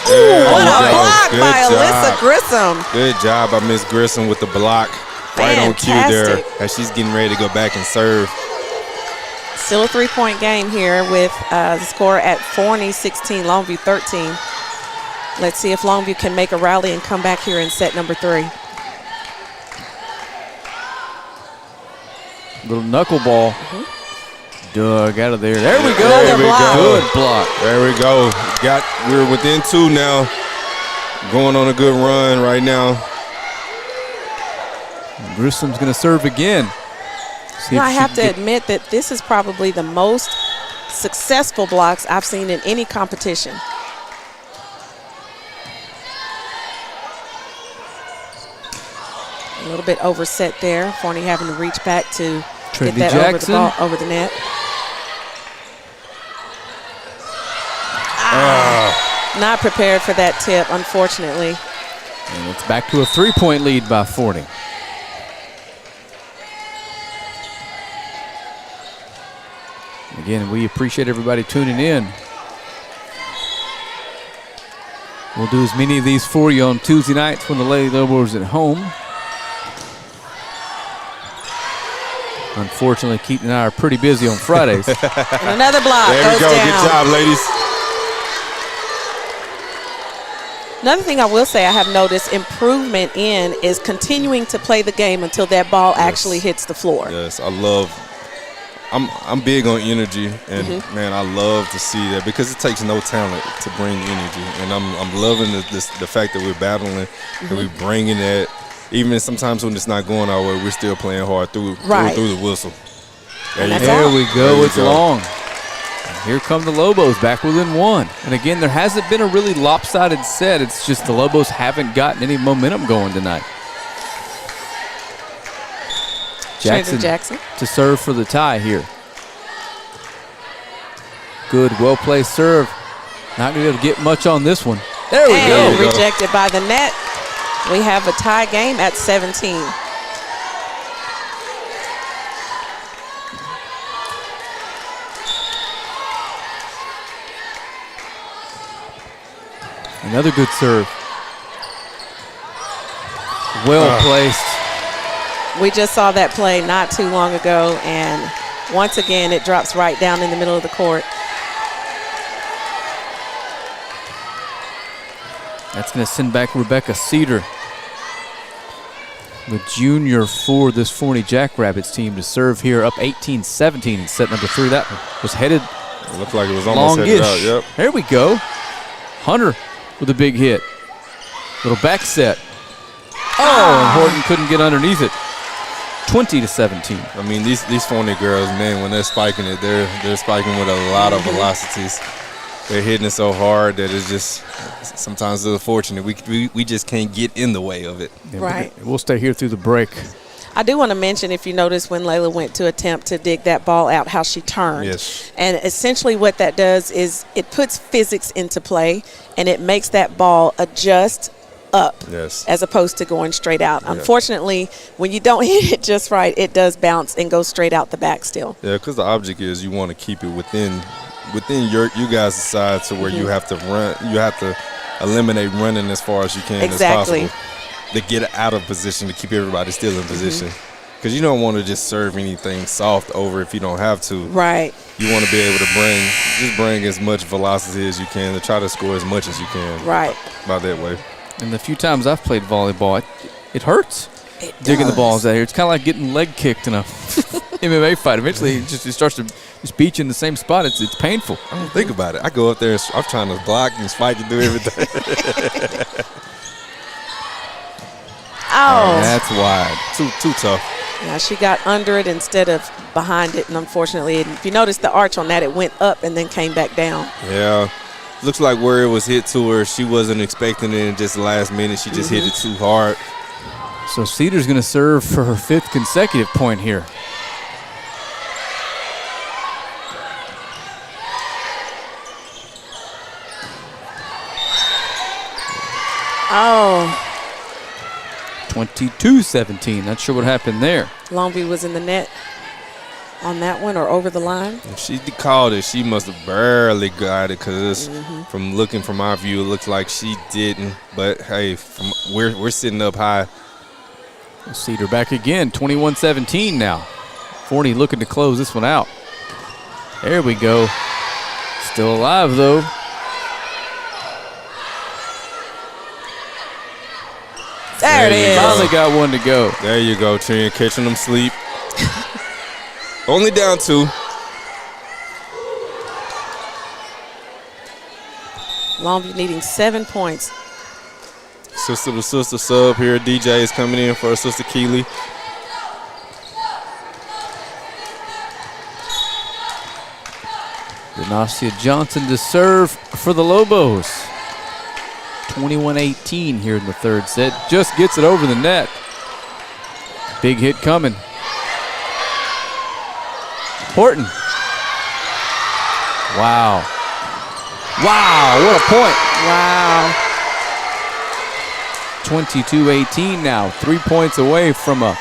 What a block by Alyssa Grissom. Good job by Miss Grissom with the block. Right on cue there as she's getting ready to go back and serve. Still a 3-point game here with the score at Forney 16, Longview 13. Let's see if Longview can make a rally and come back here in set number 3. Little knuckleball. Dug out of there. There we go. There we go. Good block. There we go. We're within 2 now. Going on a good run right now. Grissom's going to serve again. I have to admit that this is probably the most successful blocks I've seen in any competition. A little bit overset there. Forney having to reach back to Trinity get that Jackson. over the net. Not prepared for that tip, unfortunately. And it's back to a 3-point lead by Forney. Again, we appreciate everybody tuning in. We'll do as many of these for you on Tuesday nights when the Lady Lobos are at home. Unfortunately, Keaton and I are pretty busy on Fridays. And another block there we go. down. Good job, ladies. Another thing I will say I have noticed improvement in is continuing to play the game until that ball actually hits the floor. Yes, I'm big on energy, and man, I love to see that because it takes no talent to bring energy, and I'm loving the fact that we're battling and we're bringing that. Even sometimes when it's not going our way, we're still playing hard through the whistle. There we go. It's long. Here come the Lobos back within 1. And again, there hasn't been a really lopsided set. It's just the Lobos haven't gotten any momentum going tonight. Jackson to serve for the tie here. Good, well-placed serve. Not going to be able to get much on this one. There we go. Rejected by the net. We have a tie game at 17. Another good serve. Well placed. We just saw that play not too long ago, and once again, it drops right down in the middle of the court. That's going to send back Rebecca Cedar, the junior for this Forney Jackrabbits team, to serve here up 18-17 in set number 3. That was headed. It looked like it was almost headed out. Yep. There we go. Hunter with a big hit. Little back set. Oh, and Horton couldn't get underneath it. 20-17. I mean, these Forney girls, man, when they're spiking it, they're spiking with a lot of velocities. They're hitting it so hard that it's just sometimes it's unfortunate. We just can't get in the way of it. Yeah, right. We'll stay here through the break. I do want to mention, if you notice when Layla went to attempt to dig that ball out, how she turned. Yes. And essentially what that does is it puts physics into play, and it makes that ball adjust up as opposed to going straight out. Yeah. Unfortunately, when you don't hit it just right, it does bounce and go straight out the back still. Yeah, because the object is you want to keep it within you guys' side to where you have to run. You have to eliminate running as far as you can as possible to get out of position, to keep everybody still in position. Because you don't want to just serve anything soft over if you don't have to. Right. You want to be able to bring as much velocity as you can to try to score as much as you can. Right. By that way. And the few times I've played volleyball, it hurts. Digging the balls out here. It's kind of like getting leg kicked in a MMA fight. Eventually, it starts to just beat you in the same spot. It's painful. I don't think about it. I go up there and I'm trying to block and spike and do everything. Oh. That's wide. Too tough. Yeah, she got under it instead of behind it, and unfortunately, if you notice the arch on that, it went up and then came back down. Yeah. Looks like where it was hit to her, she wasn't expecting it, and just the last minute, she just hit it too hard. So Cedar's going to serve for her 5th consecutive point here. Oh. 22-17. Not sure what happened there. Longview was in the net on that one or over the line. If she called it, she must have barely got it because from looking from our view, it looks like she didn't. But, hey, we're sitting up high. Cedar back again, 21-17 now. Forney looking to close this one out. There we go. Still alive, though. There it is. Finally got one to go. There you go, Trin, catching them sleep. Only down 2. Longview needing 7 points. Sister to sister sub here. DJ is coming in for her sister Keely. Denacia Johnson to serve for the Lobos. 21-18 here in the 3rd set. Just gets it over the net. Big hit coming. Horton. Wow. Wow, what a point. Wow. 22-18 now. 3 points away from a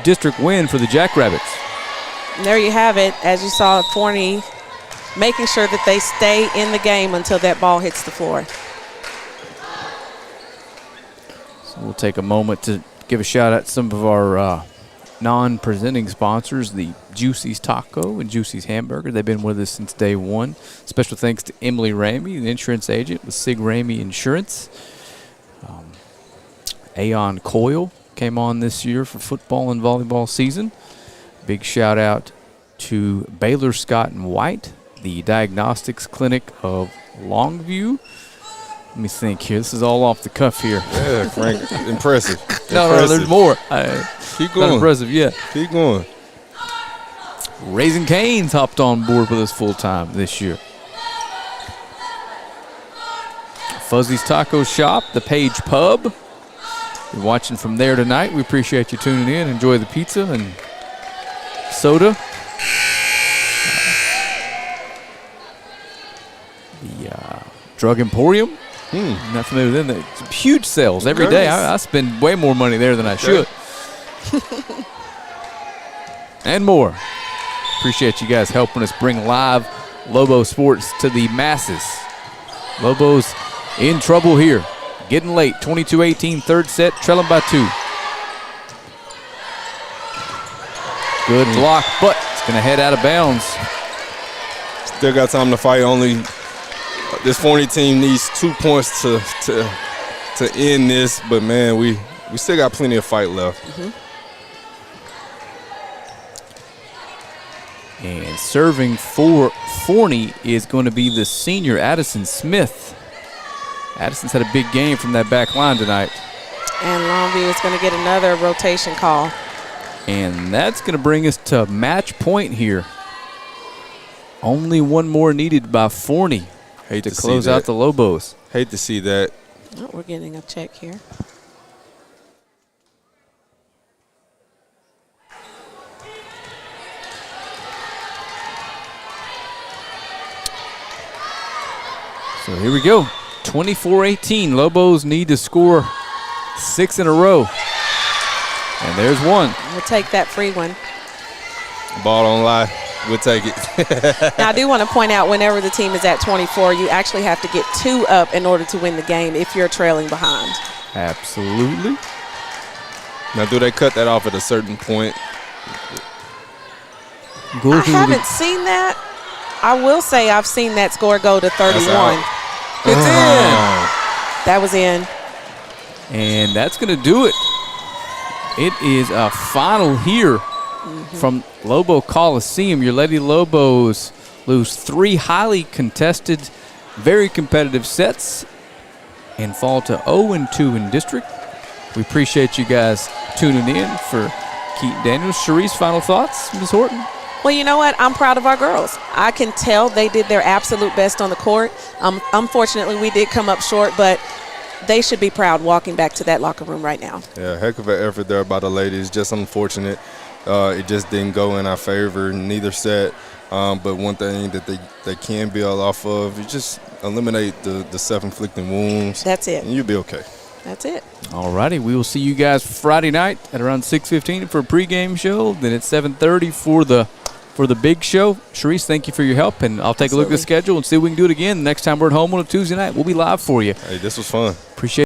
district win for the Jackrabbits. And there you have it. As you saw, Forney making sure that they stay in the game until that ball hits the floor. So we'll take a moment to give a shout out to some of our non-presenting sponsors, the Juicy's Taco and Juicy's Hamburger. They've been with us since day one. Special thanks to Emily Ramey, an insurance agent with Sig Ramey Insurance. Aon Coyle came on this year for football and volleyball season. Big shout out to Baylor Scott and White, the diagnostics clinic of Longview. Let me think here. This is all off the cuff here. Yeah, Frank, impressive. No, there's more. Keep going. Not impressive yet. Keep going. Raising Cane's hopped on board with us full time this year. Fuzzy's Taco Shop, the Page Pub. You're watching from there tonight. We appreciate you tuning in. Enjoy the pizza and soda. The Drug Emporium. Not familiar with them. It's huge sales every day. I spend way more money there than I should. And more. Appreciate you guys helping us bring live Lobo sports to the masses. Lobos in trouble here. Getting late. 22-18, 3rd set, trailing by 2. Good block, but it's going to head out of bounds. Still got time to fight. Only this Forney team needs 2 points to end this, but man, we still got plenty of fight left. And serving for Forney is going to be the senior Addison Smith. Addison's had a big game from that back line tonight. And Longview is going to get another rotation call. And that's going to bring us to match point here. Only one more needed by Forney to close out the Lobos. Hate to see that. Oh, we're getting a check here. So here we go. 24-18. Lobos need to score 6 in a row. And there's one. We'll take that free one. Ball don't lie. We'll take it. Now, I do want to point out whenever the team is at 24, you actually have to get 2 up in order to win the game if you're trailing behind. Absolutely. Now, do they cut that off at a certain point? I haven't seen that. I will say I've seen that score go to 31. It's in. That was in. And that's going to do it. It is a final here from Lobo Coliseum. Your Lady Lobos lose 3 highly contested, very competitive sets and fall to 0-2 in district. We appreciate you guys tuning in. For Keaton Daniels, Sharice, final thoughts, Ms. Horton? Well, you know what? I'm proud of our girls. I can tell they did their absolute best on the court. Unfortunately, we did come up short, but they should be proud walking back to that locker room right now. Yeah, heck of an effort there by the ladies. Just unfortunate. It just didn't go in our favor, neither set. But one thing that they can build off of is just eliminate the self-inflicting wounds. That's it. And you'll be okay. That's it. All righty. We will see you guys Friday night at around 6:15 for a pregame show. Then at 7:30 for the big show. Sharice, thank you for your help, and I'll take a look at the schedule and see if we can do it again. Next time we're at home on a Tuesday night, we'll be live for you. Hey, this was fun.